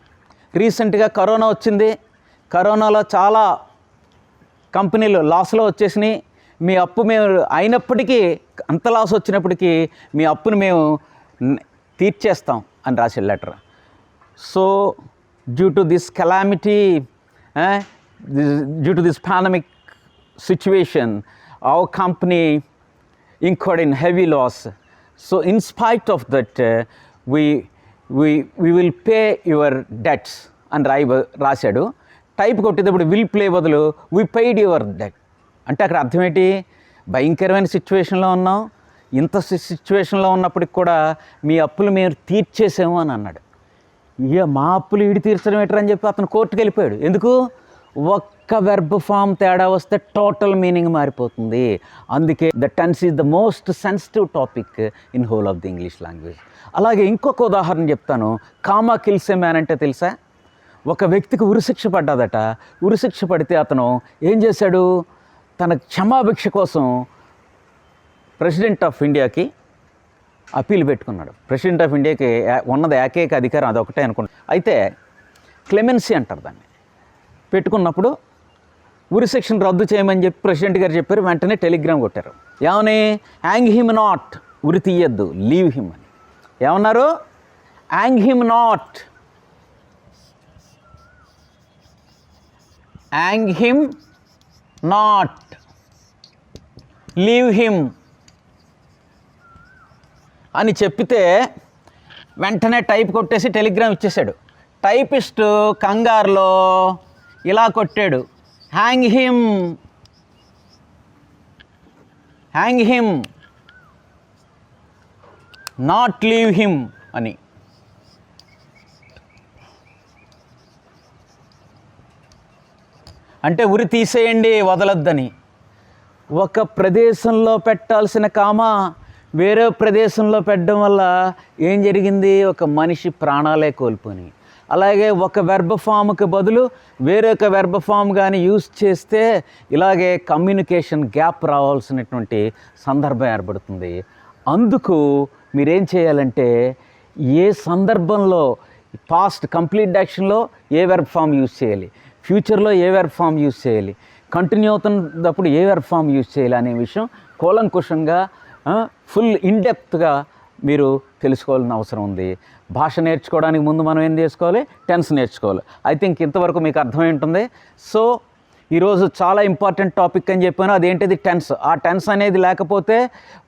రీసెంట్గా కరోనా వచ్చింది. కరోనాలో చాలా కంపెనీలు లాస్లో వచ్చేసినాయి. మీ అప్పు మేము అయినప్పటికీ, అంత లాస్ వచ్చినప్పటికీ మీ అప్పుని మేము తీర్చేస్తాం అని రాసే letter. So due to this calamity, due to this pandemic situation, our company incurred in heavy loss. So in spite of that, we will pay your debts అని రాశాడు. టైప్ కొట్టేటప్పుడు విల్ ప్లే బదులు we paid your debt అంటే అక్కడ అర్థం ఏంటి, భయంకరమైన సిచ్యువేషన్లో ఉన్నాం, ఇంత సిచ్యువేషన్లో ఉన్నప్పటికి కూడా మీ అప్పులు మేము తీర్చేసాము అని అన్నాడు. ఇక మా అప్పులు ఈడి తీర్చడం ఏంటని చెప్పి అతను కోర్టుకు వెళ్ళిపోయాడు. ఎందుకు, ఒక్క వెర్బ్ ఫామ్ తేడా వస్తే టోటల్ మీనింగ్ మారిపోతుంది. అందుకే the tense is the most sensitive topic in whole of the English language. అలాగే ఇంకొక ఉదాహరణ చెప్తాను. కామా కిల్స్ ఏ మ్యాన్ అంటే తెలుసా? ఒక వ్యక్తికి ఉరిశిక్ష పడ్డదట. ఉరిశిక్ష పడితే అతను ఏం చేశాడు, తన క్షమాభిక్ష కోసం ప్రెసిడెంట్ ఆఫ్ ఇండియాకి అప్పీల్ పెట్టుకున్నాడు. ప్రెసిడెంట్ ఆఫ్ ఇండియాకి ఉన్నది ఏకైక అధికారం అదొకటే అనుకుంటా. అయితే క్లెమెన్సీ అంటారు దాన్ని. పెట్టుకున్నప్పుడు ఉరి శిక్షను రద్దు చేయమని చెప్పి ప్రెసిడెంట్ గారు చెప్పారు. వెంటనే టెలిగ్రామ్ కొట్టారు. ఏమని, యాంగ్ హిమ్ నాట్, ఉరి తీయద్దు, లీవ్ హిమ్ అని. ఏమన్నారు, hang him not, hang him not, leave him అని చెప్పితే వెంటనే టైప్ కొట్టేసి టెలిగ్రామ్ ఇచ్చేశాడు. టైపిస్ట్ కంగారులో ఇలా కొట్టాడు, hang him, hang him, not leave him అని. అంటే ఉరి తీసేయండి, వదలొద్దని. ఒక ప్రదేశంలో పెట్టాల్సిన కామా వేరే ప్రదేశంలో పెట్టడం వల్ల ఏం జరిగింది, ఒక మనిషి ప్రాణాలే కోల్పోని. అలాగే ఒక వెర్బ్ ఫామ్కి బదులు వేరొక వెర్బ్ ఫామ్ కానీ యూజ్ చేస్తే ఇలాగే కమ్యూనికేషన్ గ్యాప్ రావాల్సినటువంటి సందర్భం ఏర్పడుతుంది. అందుకు మీరేం చేయాలంటే ఏ సందర్భంలో పాస్ట్ కంప్లీట్ యాక్షన్లో ఏ వెర్బ్ ఫామ్ యూజ్ చేయాలి, ఫ్యూచర్లో ఏ వెర్బ్ ఫామ్ యూజ్ చేయాలి, కంటిన్యూ అవుతున్నప్పుడు ఏ వెర్బ్ ఫామ్ యూజ్ చేయాలి అనే విషయం కూలంకుషంగా ఫుల్ ఇన్డెప్త్గా మీరు తెలుసుకోవాల్సిన అవసరం ఉంది. భాష నేర్చుకోవడానికి ముందు మనం ఏం చేసుకోవాలి, టెన్స్ నేర్చుకోవాలి. ఐ థింక్ ఇంతవరకు మీకు అర్థమై ఉంటుంది. సో ఈరోజు చాలా ఇంపార్టెంట్ టాపిక్ అని చెప్పాను, అదేంటిది టెన్స్. ఆ టెన్స్ అనేది లేకపోతే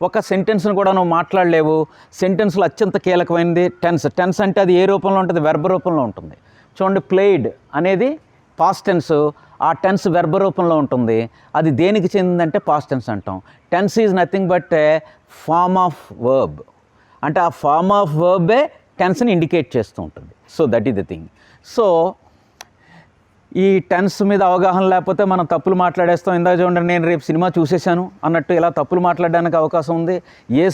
ఒక సెంటెన్స్ను కూడా నువ్వు మాట్లాడలేవు. సెంటెన్స్లో అత్యంత కీలకమైనది టెన్స్. టెన్స్ అంటే అది ఏ రూపంలో ఉంటుంది, వెర్బ్ రూపంలో ఉంటుంది. చూడండి, ప్లేయిడ్ అనేది పాస్ట్ టెన్స్, ఆ టెన్స్ వెర్బ్ రూపంలో ఉంటుంది. అది దేనికి చెందిందంటే పాస్ట్ టెన్స్ అంటాం. Tense is nothing but a form of verb. అంటే ఆ ఫార్మ్ ఆఫ్ వర్బే టెన్స్ని ఇండికేట్ చేస్తూ ఉంటుంది. So that is the thing. So ఈ టెన్స్ మీద అవగాహన లేకపోతే మనం తప్పులు మాట్లాడేస్తాం. ఇందాక చూడండి, నేను రేపు సినిమా చూసేశాను అన్నట్టు ఇలా తప్పులు మాట్లాడడానికి అవకాశం ఉంది. ఏ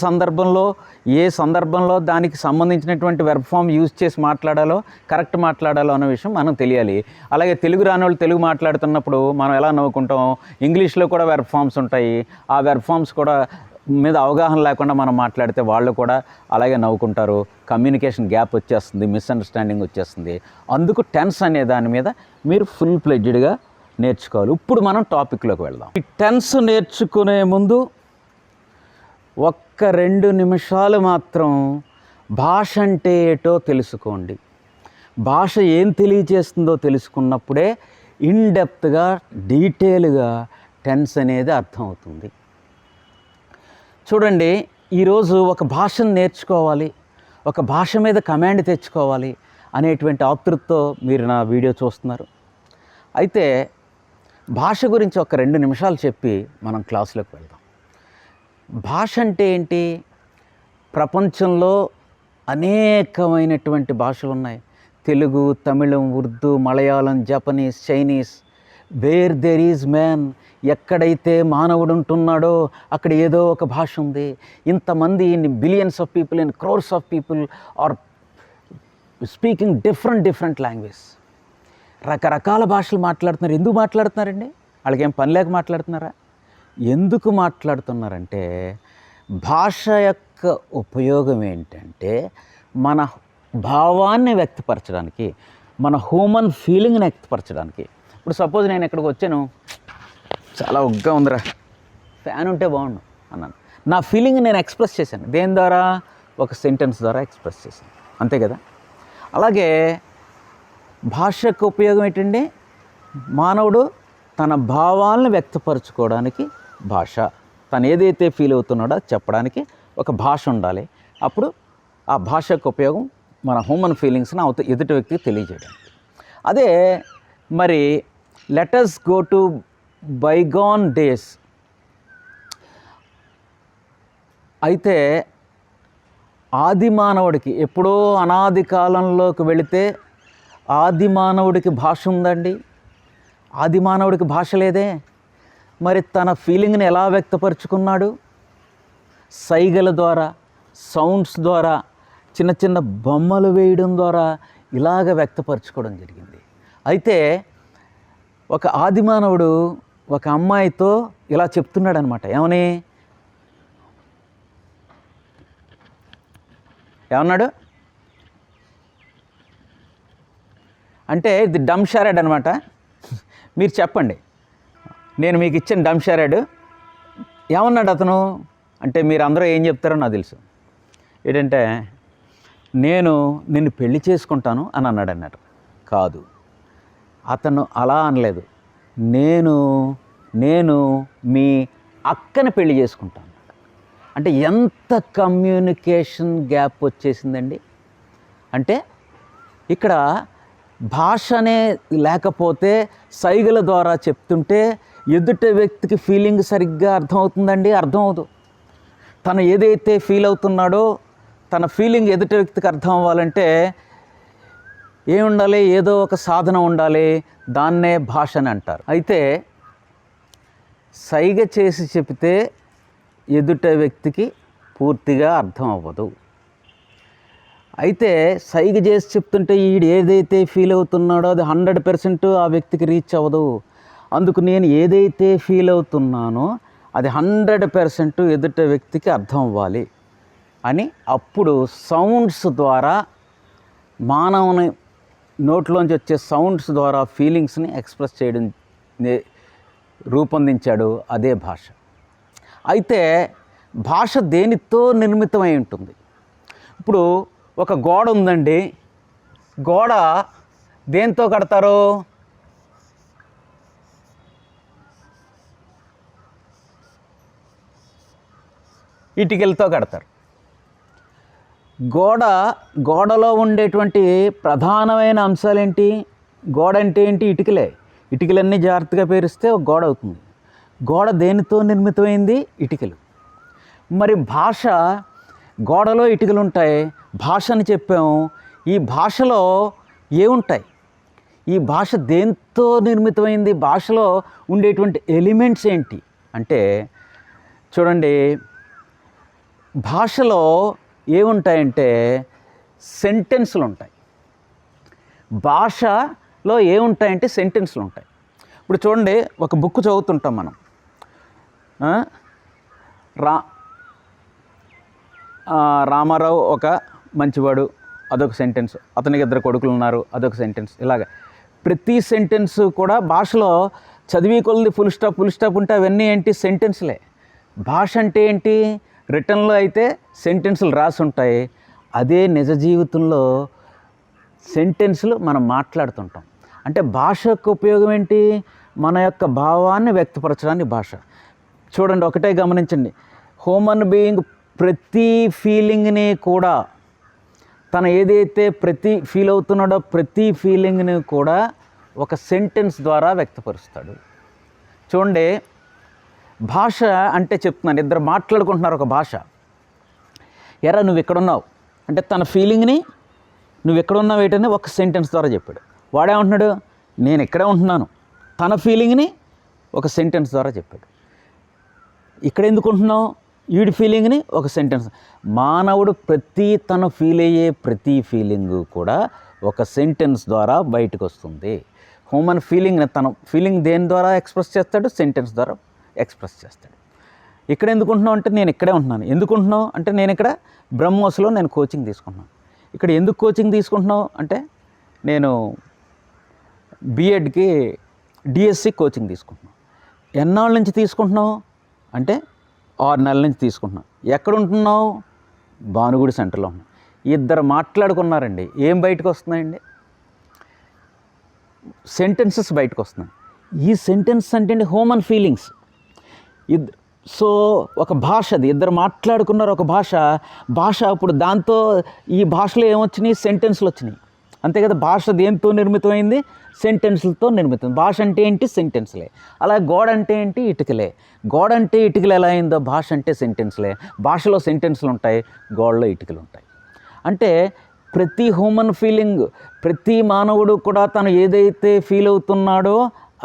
సందర్భంలో దానికి సంబంధించినటువంటి వెర్బ్ ఫామ్ యూజ్ చేసి మాట్లాడాలో, కరెక్ట్ మాట్లాడాలో అనే విషయం మనం తెలియాలి. అలాగే తెలుగు రాని వాళ్ళు తెలుగు మాట్లాడుతున్నప్పుడు మనం ఎలా నవ్వుకుంటాం, ఇంగ్లీష్లో కూడా వెర్బ్ ఫామ్స్ ఉంటాయి. ఆ వెర్బ్ ఫామ్స్ కూడా మీద అవగాహన లేకుండా మనం మాట్లాడితే వాళ్ళు కూడా అలాగే నవ్వుకుంటారు. కమ్యూనికేషన్ గ్యాప్ వచ్చేస్తుంది, మిస్అండర్స్టాండింగ్ వచ్చేస్తుంది. అందుకు టెన్స్ అనే దాని మీద మీరు ఫుల్ ప్లెడ్జ్డ్గా నేర్చుకోవాలి. ఇప్పుడు మనం టాపిక్లోకి వెళ్దాం. ఈ టెన్స్ నేర్చుకునే ముందు ఒక్క 2 నిమిషాలు మాత్రం భాష అంటే ఏటో తెలుసుకోండి. భాష ఏం తెలియజేస్తుందో తెలుసుకున్నప్పుడే ఇన్డెప్త్గా డీటెయిల్గా టెన్స్ అనేది అర్థమవుతుంది. చూడండి, ఈరోజు ఒక భాషను నేర్చుకోవాలి, ఒక భాష మీద కమాండ్ తెచ్చుకోవాలి అనేటువంటి ఆతృతతో మీరు నా వీడియో చూస్తున్నారు. అయితే భాష గురించి ఒక 2 నిమిషాలు చెప్పి మనం క్లాసులోకి వెళ్దాం. భాష అంటే ఏంటి? ప్రపంచంలో అనేకమైనటువంటి భాషలు ఉన్నాయి. తెలుగు, తమిళం, Urdu, Malayalam, Japanese, Chinese. Where there is man, ఎక్కడైతే మానవుడు ఉంటున్నాడో అక్కడ ఏదో ఒక భాష ఉంది. ఇంతమంది billions of people and crores of people are speaking different language. రకరకాల భాషలు మాట్లాడుతున్నారు. ఎందుకు మాట్లాడుతున్నారండి? వాళ్ళకేం పని లేక మాట్లాడుతున్నారా? ఎందుకు మాట్లాడుతున్నారంటే భాష యొక్క ఉపయోగం ఏంటంటే మన భావాన్ని వ్యక్తపరచడానికి, మన హ్యూమన్ ఫీలింగ్ని వ్యక్తపరచడానికి. ఇప్పుడు సపోజ్ నేను ఇక్కడికి వచ్చాను, చాలా ఉగ్గా ఉందిరా, ఫ్యాన్ ఉంటే బాగుండు అన్నాను. నా ఫీలింగ్ నేను ఎక్స్ప్రెస్ చేశాను. దేని ద్వారా? ఒక సెంటెన్స్ ద్వారా ఎక్స్ప్రెస్ చేశాను, అంతే కదా. అలాగే భాష యొక్క ఉపయోగం ఏంటండి? మానవుడు తన భావాలను వ్యక్తపరచుకోవడానికి భాష, తను ఏదైతే ఫీల్ అవుతున్నాడో చెప్పడానికి ఒక భాష ఉండాలి. అప్పుడు ఆ భాష యొక్క ఉపయోగం మన హ్యూమన్ ఫీలింగ్స్ని ఎదుటి వ్యక్తికి తెలియజేయడానికి. అదే మరి లెటస్ గో టు బైగాన్ డేస్. అయితే ఆది మానవుడికి, ఎప్పుడో అనాది కాలంలోకి వెళితే ఆది మానవుడికి భాష ఉందండి? ఆది మానవుడికి భాష లేదే. మరి తన ఫీలింగ్ని ఎలా వ్యక్తపరుచుకున్నాడు? సైగల ద్వారా, సౌండ్స్ ద్వారా, చిన్న చిన్న బొమ్మలు వేయడం ద్వారా ఇలాగ వ్యక్తపరచుకోవడం జరిగింది. అయితే ఒక ఆది మానవుడు ఒక అమ్మాయితో ఇలా చెప్తున్నాడు అనమాట. ఏమన్నాడు అంటే ఇది డమ్ షారెడ్ అనమాట. మీరు చెప్పండి, నేను మీకు ఇచ్చిన డమ్ షారెడ్ ఏమన్నాడు అతను అంటే మీరు అందరూ ఏం చెప్తారో నాకు తెలుసు. ఏంటంటే నేను నిన్ను పెళ్లి చేసుకుంటాను అని అన్నాడు. కాదు, అతను అలా అనలేదు. నేను మీ అక్కని పెళ్లి చేసుకుంటాను. అంటే ఎంత కమ్యూనికేషన్ గ్యాప్ వచ్చేసిందండి. అంటే ఇక్కడ భాషనే లేకపోతే సైగల ద్వారా చెప్తుంటే ఎదుటి వ్యక్తికి ఫీలింగ్ సరిగ్గా అర్థమవుతుందండి? అర్థమవుతుంది. తను ఏదైతే ఫీల్ అవుతున్నాడో తన ఫీలింగ్ ఎదుటి వ్యక్తికి అర్థం అవ్వాలంటే ఏముండాలి? ఏదో ఒక సాధన ఉండాలి. దాన్నే భాష అని అంటారు. అయితే సైగ చేసి చెప్తే ఎదుట వ్యక్తికి పూర్తిగా అర్థం అవ్వదు. అయితే సైగ చేసి చెప్తుంటే ఈడు ఏదైతే ఫీల్ అవుతున్నాడో అది 100% ఆ వ్యక్తికి రీచ్ అవ్వదు. అందుకు నేను ఏదైతే ఫీల్ అవుతున్నానో అది 100% ఎదుట వ్యక్తికి అర్థం అవ్వాలి అని అప్పుడు సౌండ్స్ ద్వారా, మానవుని నోట్లోంచి వచ్చే సౌండ్స్ ద్వారా ఫీలింగ్స్ని ఎక్స్ప్రెస్ చేయడం రూపొందించాడు. అదే భాష. అయితే భాష దేనితో నిర్మితమై ఉంటుంది? ఇప్పుడు ఒక గోడ ఉందండి. గోడ దేంతో కడతారు? ఇటుకలతో కడతారు. గోడలో ఉండేటువంటి ప్రధానమైన అంశాలు ఏంటి? గోడ అంటే ఏంటి? ఇటుకలే. ఇటుకలన్నీ జాగ్రత్తగా పేరిస్తే ఒక గోడ అవుతుంది. గోడ దేనితో నిర్మితమైంది? ఇటుకలు. మరి భాష, గోడలో ఇటుకలు ఉంటాయి, భాష అని చెప్పాము. ఈ భాషలో ఏముంటాయి? ఈ భాష దేంతో నిర్మితమైంది? భాషలో ఉండేటువంటి ఎలిమెంట్స్ ఏంటి అంటే చూడండి, భాషలో ఏముంటాయంటే సెంటెన్స్లు ఉంటాయి. భాషలో ఏముంటాయంటే సెంటెన్స్లు ఉంటాయి. ఇప్పుడు చూడండి, ఒక బుక్ చదువుతుంటాం మనం. రామారావు ఒక మంచివాడు, అదొక సెంటెన్స్. అతనికి 2 కొడుకులు ఉన్నారు, అదొక సెంటెన్స్. ఇలాగ ప్రతి సెంటెన్స్ కూడా భాషలో చదివి కొలది ఫుల్ స్టాప్ ఉంటే అవన్నీ ఏంటి? సెంటెన్స్లే. భాష అంటే ఏంటి? రిటర్న్లో అయితే సెంటెన్సులు రాసి ఉంటాయి. అదే నిజ జీవితంలో సెంటెన్సులు మనం మాట్లాడుతుంటాం. అంటే భాష యొక్క ఉపయోగం ఏంటి? మన యొక్క భావాన్ని వ్యక్తపరచడానికి భాష. చూడండి, ఒకటే గమనించండి, హ్యూమన్ బీయింగ్ ప్రతి ఫీలింగ్ని కూడా, తను ఏదైతే ఫీల్ అవుతున్నాడో ప్రతి ఫీలింగ్ని కూడా ఒక సెంటెన్స్ ద్వారా వ్యక్తపరుస్తాడు. చూడండి, భాష అంటే చెప్తున్నాను, ఇద్దరు మాట్లాడుకుంటున్నారు ఒక భాష. ఎరా నువ్వు ఎక్కడున్నావు అంటే తన ఫీలింగ్ని నువ్వు ఎక్కడున్నావు ఏంటని ఒక సెంటెన్స్ ద్వారా చెప్పాడు. వాడేమంటున్నాడు? నేను ఇక్కడే ఉంటున్నాను. తన ఫీలింగ్ని ఒక సెంటెన్స్ ద్వారా చెప్పాడు. ఇక్కడ ఎందుకు ఉంటున్నావు? వీడి ఫీలింగ్ని ఒక సెంటెన్స్. మానవుడు తను ఫీల్ అయ్యే ప్రతి ఫీలింగు కూడా ఒక సెంటెన్స్ ద్వారా బయటకు వస్తుంది. హ్యూమన్ తన ఫీలింగ్ దేని ద్వారా ఎక్స్ప్రెస్ చేస్తాడు? సెంటెన్స్ ద్వారా ఎక్స్ప్రెస్ చేస్తాడు. ఇక్కడ ఎందుకుంటున్నావు అంటే నేను ఇక్కడే ఉంటున్నాను. ఎందుకుంటున్నావు అంటే నేను ఇక్కడ బ్రహ్మోస్లో నేను కోచింగ్ తీసుకుంటున్నాను. ఇక్కడ ఎందుకు కోచింగ్ తీసుకుంటున్నావు అంటే నేను బీఎడ్కి డిఎస్సి కోచింగ్ తీసుకుంటున్నాను. ఎన్నాళ్ళ నుంచి తీసుకుంటున్నావు అంటే 6 నెలల నుంచి తీసుకుంటున్నాను. ఎక్కడ ఉంటున్నావు? భానుగుడి సెంటర్లో ఉన్నాను. ఇద్దరు మాట్లాడుకున్నారండి. ఏం బయటకు వస్తున్నాయండి? సెంటెన్సెస్ బయటకు వస్తున్నాయి. ఈ సెంటెన్స్ అంటే హ్యూమన్ ఫీలింగ్స్. సో ఒక భాష, అది ఇద్దరు మాట్లాడుకున్నారు ఒక భాష. ఇప్పుడు దాంతో ఈ భాషలో ఏమొచ్చినాయి? సెంటెన్స్లు వచ్చినాయి. అంతే కదా. భాష దేంతో నిర్మితమైంది? సెంటెన్స్లతో నిర్మితం. భాష అంటే ఏంటి? సెంటెన్స్లే. అలాగే గోడ అంటే ఏంటి? ఇటుకలే. గోడ అంటే ఇటుకలు ఎలా అయిందో భాష అంటే సెంటెన్స్లే. భాషలో సెంటెన్స్లు ఉంటాయి, గోడలో ఇటుకలు ఉంటాయి. అంటే ప్రతి హ్యూమన్ ఫీలింగ్, ప్రతి మానవుడు కూడా తను ఏదైతే ఫీల్ అవుతున్నాడో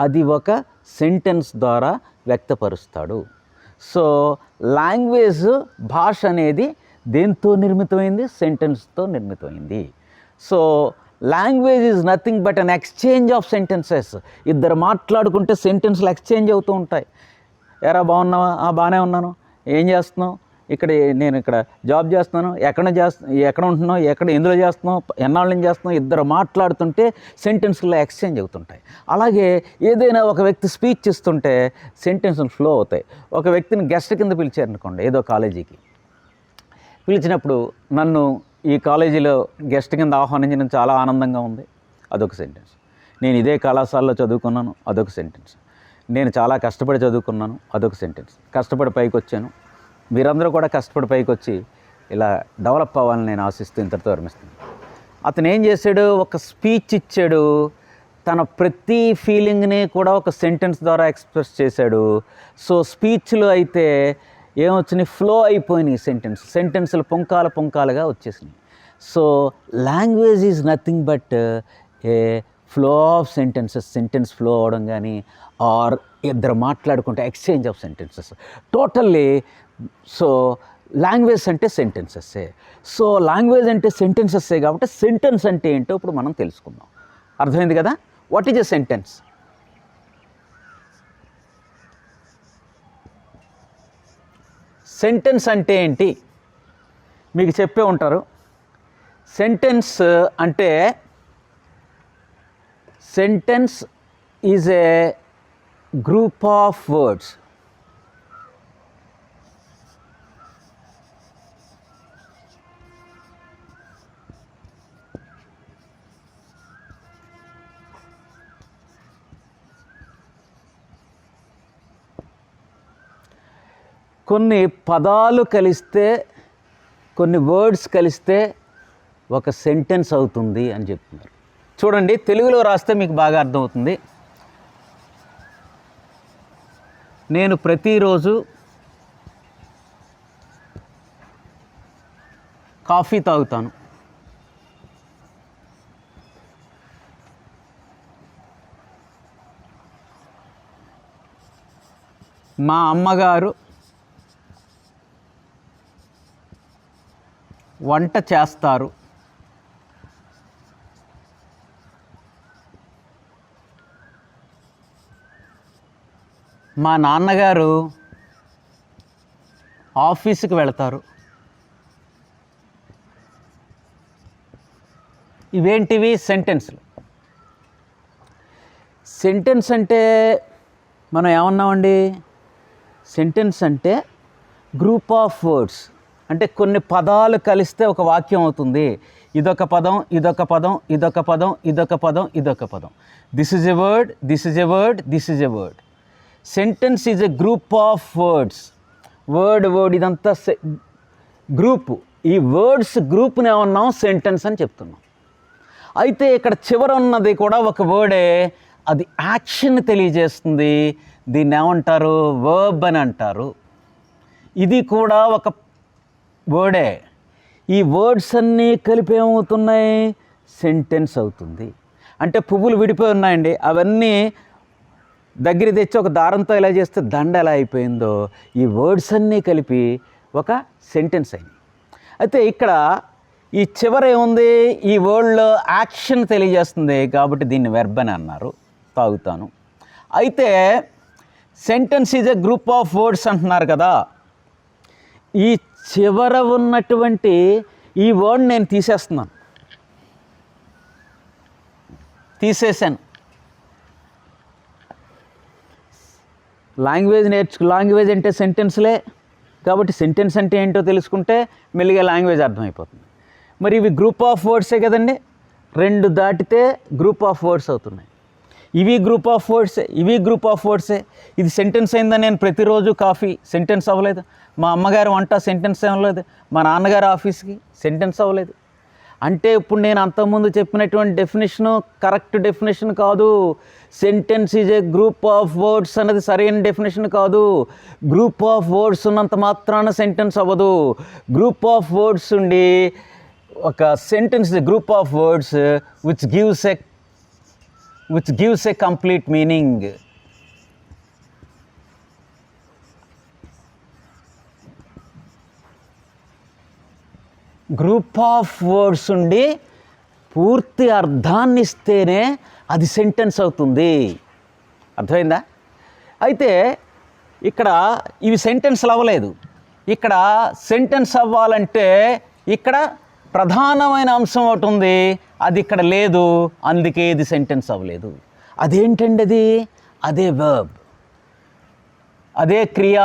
అది ఒక సెంటెన్స్ ద్వారా వ్యక్తపరుస్తాడు. సో లాంగ్వేజ్, భాష అనేది దేంతో నిర్మితమైంది? సెంటెన్స్తో నిర్మితమైంది. So language is nothing but an exchange of sentences. ఇద్దరు మాట్లాడుకుంటే సెంటెన్స్లు ఎక్స్చేంజ్ అవుతూ ఉంటాయి. ఎరా బాగున్నావా? బాగానే ఉన్నాను. ఏం చేస్తున్నావు? నేను ఇక్కడ జాబ్ చేస్తున్నాను. ఎక్కడ ఉంటున్నావు? ఎందులో చేస్తున్నావు? ఎన్నాళ్ళ నుంచి చేస్తున్నావు? ఇద్దరు మాట్లాడుతుంటే సెంటెన్స్లో ఎక్స్చేంజ్ అవుతుంటాయి. అలాగే ఏదైనా ఒక వ్యక్తి స్పీచ్ ఇస్తుంటే సెంటెన్స్లు ఫ్లో అవుతాయి. ఒక వ్యక్తిని గెస్ట్ కింద పిలిచారనుకోండి, ఏదో కాలేజీకి పిలిచినప్పుడు నన్ను ఈ కాలేజీలో గెస్ట్ కింద ఆహ్వానించడం చాలా ఆనందంగా ఉంది, అదొక సెంటెన్స్. నేను ఇదే కళాశాలలో చదువుకున్నాను, అదొక సెంటెన్స్. నేను చాలా కష్టపడి చదువుకున్నాను, అదొక సెంటెన్స్. కష్టపడి పైకి వచ్చాను. మీరందరూ కూడా కష్టపడి పైకి వచ్చి ఇలా డెవలప్ అవ్వాలని నేను ఆశిస్తూ ఇంతటితో విరమిస్తున్నాను. అతను ఏం చేశాడు? ఒక స్పీచ్ ఇచ్చాడు. తన ప్రతి ఫీలింగ్ని కూడా ఒక సెంటెన్స్ ద్వారా ఎక్స్ప్రెస్ చేశాడు. సో స్పీచ్లో అయితే ఏమొచ్చినాయి? ఫ్లో అయిపోయినాయి సెంటెన్స్లు పుంకాలుగా వచ్చేసినాయి. So language is nothing but A flow of sentence flow అవ్వడం కానీ, ఆర్ ఇద్దరు మాట్లాడుకుంటే exchange of sentences totally. So language అంటే సెంటెన్సెస్సే. సో లాంగ్వేజ్ అంటే సెంటెన్సెస్సే కాబట్టి సెంటెన్స్ అంటే ఏంటో ఇప్పుడు మనం తెలుసుకుందాం. అర్థమైంది కదా? What is a sentence? Sentence అంటే ఏంటి మీకు చెప్పే ఉంటారు. సెంటెన్స్ అంటే sentence is a group of words. కొన్ని పదాలు కలిస్తే, కొన్ని వర్డ్స్ కలిస్తే ఒక సెంటెన్స్ అవుతుంది అని చెప్తున్నారు. చూడండి, తెలుగులో రాస్తే మీకు బాగా అర్థమవుతుంది. నేను ప్రతిరోజు కాఫీ తాగుతాను. మా అమ్మగారు వంట చేస్తారు. మా నాన్నగారు ఆఫీసుకి వెళతారు. ఇవేంటివి? సెంటెన్స్లు. సెంటెన్స్ అంటే మనం ఏమన్నామండి? సెంటెన్స్ అంటే గ్రూప్ ఆఫ్ వర్డ్స్. అంటే కొన్ని పదాలు కలిస్తే ఒక వాక్యం అవుతుంది. ఇదొక పదం, ఇదొక పదం, ఇదొక పదం, ఇదొక పదం, ఇదొక పదం. This is a word, this is a word, this is a word. Sentence is a group of words. Word ఇదంతా గ్రూపు. ఈ వర్డ్స్ గ్రూప్ని ఏమన్నాం? సెంటెన్స్ అని చెప్తున్నాం. అయితే ఇక్కడ చివర ఉన్నది కూడా ఒక వర్డే, అది యాక్షన్ తెలియజేస్తుంది. దీన్ని ఏమంటారు? వర్బ్ అని అంటారు. ఇది కూడా ఒక వర్డే. ఈ వర్డ్స్ అన్నీ కలిపి ఏమవుతున్నాయి? సెంటెన్స్ అవుతుంది. అంటే పువ్వులు విడిపోయి ఉన్నాయండి, అవన్నీ దగ్గర తెచ్చి ఒక దారంతో ఎలా చేస్తే దండ ఎలా అయిపోయిందో, ఈ వర్డ్స్ అన్నీ కలిపి ఒక సెంటెన్స్ అయింది. అయితే ఇక్కడ ఈ చివర ఏముంది? ఈ వర్డ్లో యాక్షన్ తెలియజేస్తుంది కాబట్టి దీన్ని వెర్బ్ అని అన్నారు. తాగుతాను. అయితే sentence is a group of words అంటున్నారు కదా. ఈ చివర ఉన్నటువంటి ఈ వర్డ్ నేను తీసేస్తున్నాను, తీసేసాను. లాంగ్వేజ్ అంటే సెంటెన్స్లే కాబట్టి సెంటెన్స్ అంటే ఏంటో తెలుసుకుంటే మెల్లిగా లాంగ్వేజ్ అర్థమైపోతుంది. మరి ఇవి గ్రూప్ ఆఫ్ వర్డ్సే కదండి. 2 దాటితే గ్రూప్ ఆఫ్ వర్డ్స్ అవుతున్నాయి. ఇవి గ్రూప్ ఆఫ్ వర్డ్సే, ఇవి గ్రూప్ ఆఫ్ వర్డ్సే. ఇది సెంటెన్స్ అయిందని నేను ప్రతిరోజు కాఫీ సెంటెన్స్ అవ్వలేదు. మా అమ్మగారు వంట సెంటెన్స్ అవ్వలేదు. మా నాన్నగారు ఆఫీస్కి సెంటెన్స్ అవ్వలేదు. అంటే ఇప్పుడు నేను అంతకుముందు చెప్పినటువంటి డెఫినేషను కరెక్ట్ డెఫినేషన్ కాదు. Sentence is a group of words అన్నది సరైన డెఫినేషన్ కాదు. గ్రూప్ ఆఫ్ వర్డ్స్ ఉన్నంత మాత్రాన సెంటెన్స్ అవ్వదు. గ్రూప్ ఆఫ్ వర్డ్స్ ఉండి ఒక sentence group of words which gives a complete meaning. Group of words ఉండి పూర్తి అర్థాన్ని ఇస్తేనే అది సెంటెన్స్ అవుతుంది. అర్థమైందా? అయితే ఇక్కడ ఇవి సెంటెన్స్లు అవ్వలేదు. ఇక్కడ సెంటెన్స్ అవ్వాలంటే ఇక్కడ ప్రధానమైన అంశం ఒకటి ఉంది, అది ఇక్కడ లేదు. అందుకే ఇది సెంటెన్స్ అవ్వలేదు. అదేంటండి అది? అదే వర్బ్, అదే క్రియ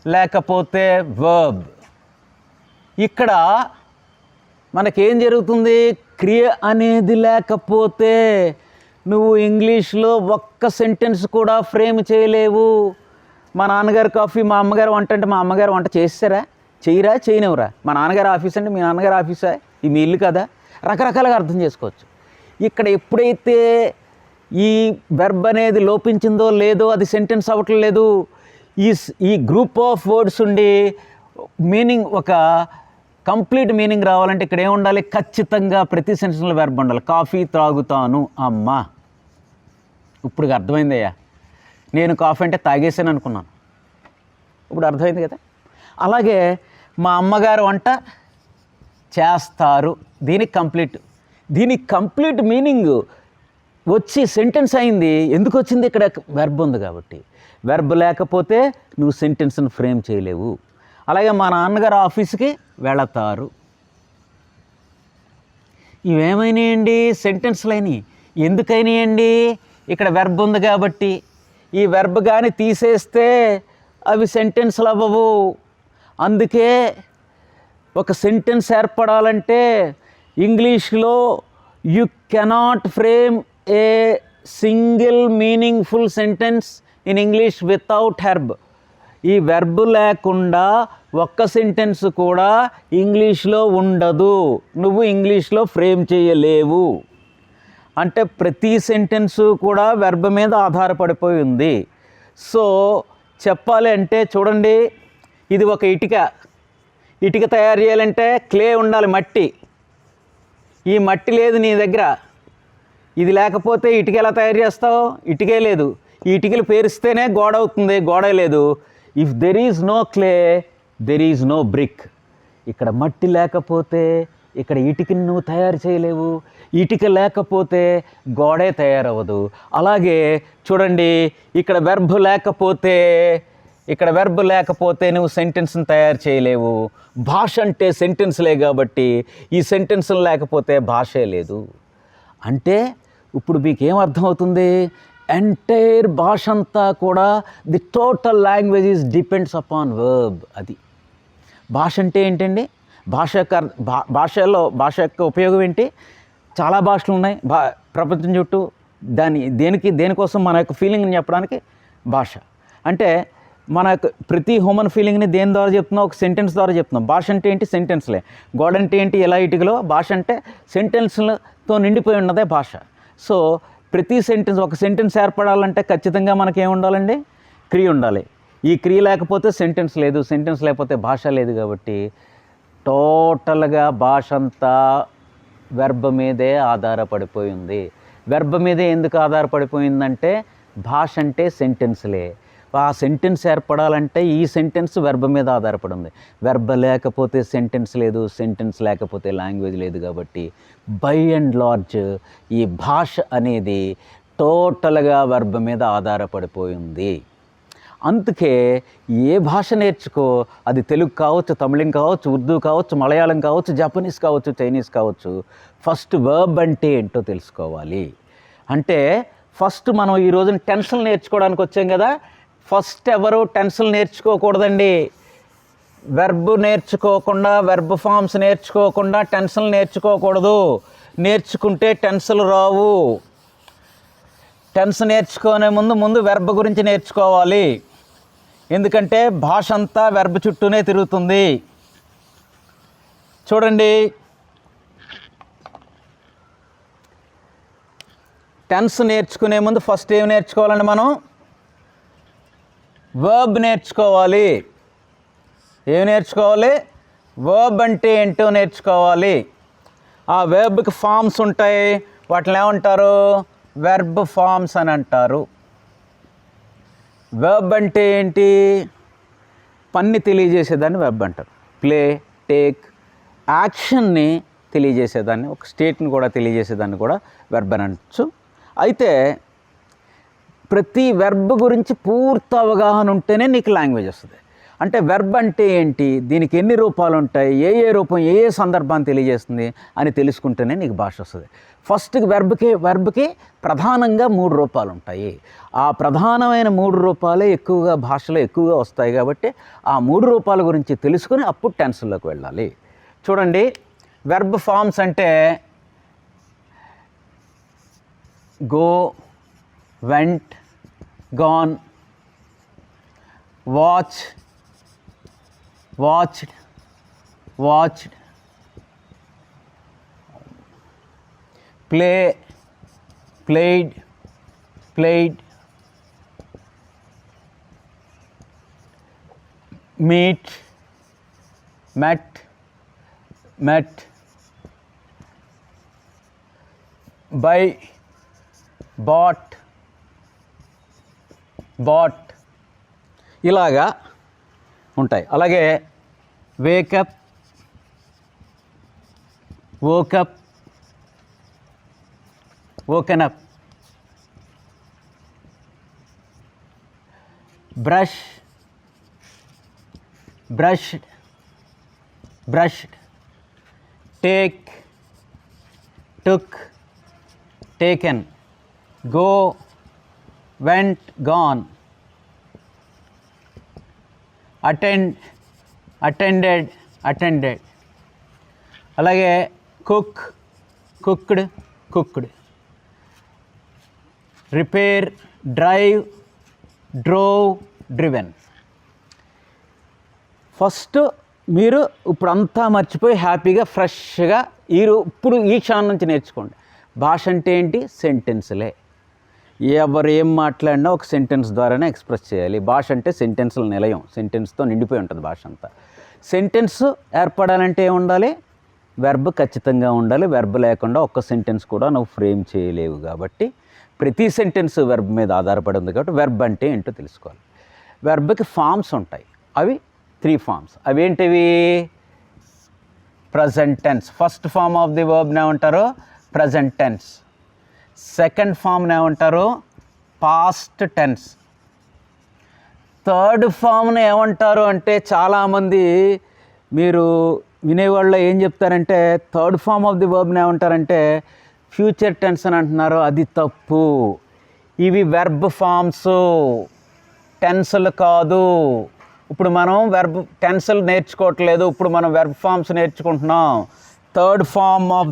లేకపోతే వర్బ్. ఇక్కడ మనకేం జరుగుతుంది? క్రియ అనేది లేకపోతే నువ్వు ఇంగ్లీష్లో ఒక్క సెంటెన్స్ కూడా ఫ్రేమ్ చేయలేవు. మా నాన్నగారు కాఫీ, మా అమ్మగారు వంట అంటే మా అమ్మగారు వంట చేస్తారా? చేయరా? చేయనివరా? మా నాన్నగారు ఆఫీస్ అంటే మీ నాన్నగారు ఆఫీసా? ఈ మీ ఇల్లు కదా? రకరకాలుగా అర్థం చేసుకోవచ్చు. ఇక్కడ ఎప్పుడైతే ఈ వెర్బ్ అనేది లోపించిందో లేదో అది సెంటెన్స్ అవ్వట్లేదు. ఈ గ్రూప్ ఆఫ్ వర్డ్స్ ఉండి మీనింగ్ ఒక కంప్లీట్ మీనింగ్ రావాలంటే ఇక్కడ ఏముండాలి? ఖచ్చితంగా ప్రతి సెంటెన్స్లో వెర్బ్ ఉండాలి. కాఫీ త్రాగుతాను అమ్మా. ఇప్పుడు అర్థమైందయ్యా, నేను కాఫీ అంటే తాగేసాను అనుకున్నాను, ఇప్పుడు అర్థమైంది కదా. అలాగే మా అమ్మగారు వంట చేస్తారు, దీనికి కంప్లీట్ మీనింగ్ వచ్చి సెంటెన్స్ అయింది. ఎందుకు వచ్చింది? ఇక్కడ వెర్బ్ ఉంది కాబట్టి. వెర్బ్ లేకపోతే నువ్వు సెంటెన్స్ని ఫ్రేమ్ చేయలేవు. అలాగే మా నాన్నగారు ఆఫీస్కి వెళతారు, ఇవేమైనాయండి? సెంటెన్స్లు అయినాయి. ఎందుకైనాయండి? ఇక్కడ వెర్బ్ ఉంది కాబట్టి. ఈ వెర్బ్ కానీ తీసేస్తే అవి సెంటెన్స్లు అవ్వవు. అందుకే ఒక సెంటెన్స్ ఏర్పడాలంటే ఇంగ్లీష్లో you cannot frame a single meaningful sentence in English without verb. ఈ వెర్బ్ లేకుండా ఒక్క సెంటెన్స్ కూడా ఇంగ్లీష్లో ఉండదు. నువ్వు ఇంగ్లీష్లో ఫ్రేమ్ చేయలేవు. అంటే ప్రతి సెంటెన్సు కూడా వెర్బ్ మీద ఆధారపడిపోయి ఉంది. సో చెప్పాలి అంటే చూడండి, ఇది ఒక ఇటుక తయారు చేయాలంటే క్లే ఉండాలి, మట్టి. ఈ మట్టి లేదు నీ దగ్గర, ఇది లేకపోతే ఇటుక ఎలా తయారు చేస్తావు? ఇటుకే లేదు. ఈ ఇటుకలు పేరిస్తేనే గోడ అవుతుంది, గోడ లేదు. If there is no clay there is no brick. ఇక్కడ మట్టి లేకపోతే ఇక్కడ ఇటుకని నువ్వు తయారు చేయలేవు. ఇటుక లేకపోతే గోడే తయారవ్వదు. అలాగే చూడండి, ఇక్కడ వెర్బ్ లేకపోతే నువ్వు సెంటెన్స్ని తయారు చేయలేవు. భాష అంటే సెంటెన్స్లే కాబట్టి ఈ సెంటెన్స్లు లేకపోతే భాషే లేదు. అంటే ఇప్పుడు మీకు ఏమర్థమవుతుంది? ఎంటైర్ భాష అంతా కూడా the total language is depends upon verb. అది భాష అంటే ఏంటండి? భాష యొక్క భాష యొక్క ఉపయోగం ఏంటి? చాలా భాషలు ఉన్నాయి ప్రపంచం చుట్టూ. దేనికోసం మన యొక్క ఫీలింగ్ని చెప్పడానికి భాష. అంటే మన యొక్క ప్రతి హ్యూమన్ ఫీలింగ్ని దేని ద్వారా చెప్తున్నాం? ఒక సెంటెన్స్ ద్వారా చెప్తున్నాం. భాష అంటే ఏంటి? సెంటెన్స్లే. గోడ అంటే ఏంటి? ఎలా ఇటుకలో. భాష అంటే సెంటెన్స్లతో నిండిపోయి ఉన్నదే భాష. సో ప్రతి ఒక సెంటెన్స్ ఏర్పడాలంటే ఖచ్చితంగా మనకేం ఉండాలండి? క్రియ ఉండాలి. ఈ క్రియ లేకపోతే సెంటెన్స్ లేదు, సెంటెన్స్ లేకపోతే భాష లేదు. కాబట్టి టోటల్గా భాష అంతా వెర్బ్ మీదే ఆధారపడిపోయింది. వెర్బ్ మీదే ఎందుకు ఆధారపడిపోయిందంటే భాష అంటే సెంటెన్స్లే. ఆ సెంటెన్స్ ఏర్పడాలంటే ఈ సెంటెన్స్ వెర్బ్ మీద ఆధారపడి ఉంది. వెర్బ్ లేకపోతే సెంటెన్స్ లేదు, సెంటెన్స్ లేకపోతే లాంగ్వేజ్ లేదు. కాబట్టి బై అండ్ లార్జ్ ఈ భాష అనేది టోటల్గా వెర్బ్ మీద ఆధారపడిపోయింది. అందుకే ఏ భాష నేర్చుకో, అది తెలుగు కావచ్చు, తమిళం కావచ్చు, ఉర్దూ కావచ్చు, మలయాళం కావచ్చు, జపనీస్ కావచ్చు, చైనీస్ కావచ్చు, ఫస్ట్ వర్బ్ అంటే ఏంటో తెలుసుకోవాలి. అంటే ఫస్ట్ మనం ఈ రోజున టెన్స్లు నేర్చుకోవడానికి వచ్చాం కదా. ఫస్ట్ ఎవరు టెన్స్లు నేర్చుకోకూడదండి. వెర్బ్ నేర్చుకోకుండా, వెర్బ్ ఫామ్స్ నేర్చుకోకుండా టెన్స్లు నేర్చుకోకూడదు. నేర్చుకుంటే టెన్స్లు రావు. టెన్స్ నేర్చుకునే ముందు వెర్బ్ గురించి నేర్చుకోవాలి. ఎందుకంటే భాష అంతా వెర్బ్ చుట్టూనే తిరుగుతుంది. చూడండి, టెన్స్ నేర్చుకునే ముందు ఫస్ట్ ఏం నేర్చుకోవాలండి? మనం వర్బ్ నేర్చుకోవాలి. ఏం నేర్చుకోవాలి? వర్బ్ అంటే ఏంటో నేర్చుకోవాలి. ఆ వెర్బ్కి ఫామ్స్ ఉంటాయి. వాటిని ఏమంటారు? వెర్బ్ ఫామ్స్ అని అంటారు. వెర్బ్ అంటే ఏంటి? పని తెలియజేసేదాన్ని వెర్బ్ అంటారు. ప్లే, టేక్, యాక్షన్ని తెలియజేసేదాన్ని, ఒక స్టేట్ని కూడా తెలియజేసేదాన్ని కూడా వెర్బ్ అని అనొచ్చు. అయితే ప్రతి వెర్బ్ గురించి పూర్తి అవగాహన ఉంటేనే నీకు లాంగ్వేజ్ వస్తుంది. అంటే వెర్బ్ అంటే ఏంటి, దీనికి ఎన్ని రూపాలు ఉంటాయి, ఏ రూపం ఏ సందర్భాన్ని తెలియజేస్తుంది అని తెలుసుకుంటేనే నీకు భాష వస్తుంది. ఫస్ట్ వెర్బ్కి ప్రధానంగా 3 రూపాలు ఉంటాయి. ఆ ప్రధానమైన 3 రూపాలే ఎక్కువగా భాషలో ఎక్కువగా వస్తాయి. కాబట్టి ఆ 3 రూపాల గురించి తెలుసుకుని అప్పుడు టెన్స్లోకి వెళ్ళాలి. చూడండి, వెర్బ్ ఫామ్స్ అంటే go, went, gone, watch, watched, watched, play, played, played, meet, met, met, buy, bought, bought, ఇలాగా ఉంటాయి. అలాగే wake up, woke up, woken up, brush, brushed, brushed, take, took, taken, go, went, gone, attend, attended, attended. అలాగే cook, cooked, cooked, repair, drive, drove, driven. First మీరు ఇప్పుడు అంతా మర్చిపోయి హ్యాపీగా ఫ్రెష్గా ఇప్పుడు ఈ క్షణం నుంచి నేర్చుకోండి. భాష అంటే ఏంటి? సెంటెన్స్లే. ఎవరు ఏం మాట్లాడినా ఒక సెంటెన్స్ ద్వారానే ఎక్స్ప్రెస్ చేయాలి. భాష అంటే సెంటెన్స్ల నిలయం, సెంటెన్స్తో నిండిపోయి ఉంటుంది భాష అంతా. సెంటెన్స్ ఏర్పడాలంటే ఏం ఉండాలి? వెర్బ్ ఖచ్చితంగా ఉండాలి. వెర్బ్ లేకుండా ఒక్క సెంటెన్స్ కూడా నువ్వు ఫ్రేమ్ చేయలేవు. కాబట్టి ప్రతి సెంటెన్స్ వెర్బ్ మీద ఆధారపడి ఉంది. కాబట్టి వెర్బ్ అంటే ఏంటో తెలుసుకోవాలి. వెర్బ్కి ఫామ్స్ ఉంటాయి. అవి 3 ఫామ్స్. అవేంటివి? Present tense. First form of the వర్బ్ని ఏమంటారు? Present tense. సెకండ్ ఫామ్ని ఏమంటారు? Past tense. థర్డ్ ఫామ్ని ఏమంటారు అంటే చాలామంది మీరు వినేవాళ్ళు ఏం చెప్తారంటే థర్డ్ ఫామ్ ఆఫ్ ది వర్బ్ని ఏమంటారంటే ఫ్యూచర్ టెన్స్ అని అంటున్నారు. అది తప్పు. ఇవి వెర్బ్ ఫామ్స్, టెన్స్లు కాదు. ఇప్పుడు మనం వెర్బ్ టెన్స్లు నేర్చుకోవట్లేదు, ఇప్పుడు మనం వెర్బ్ ఫామ్స్ నేర్చుకుంటున్నాం. థర్డ్ ఫామ్ ఆఫ్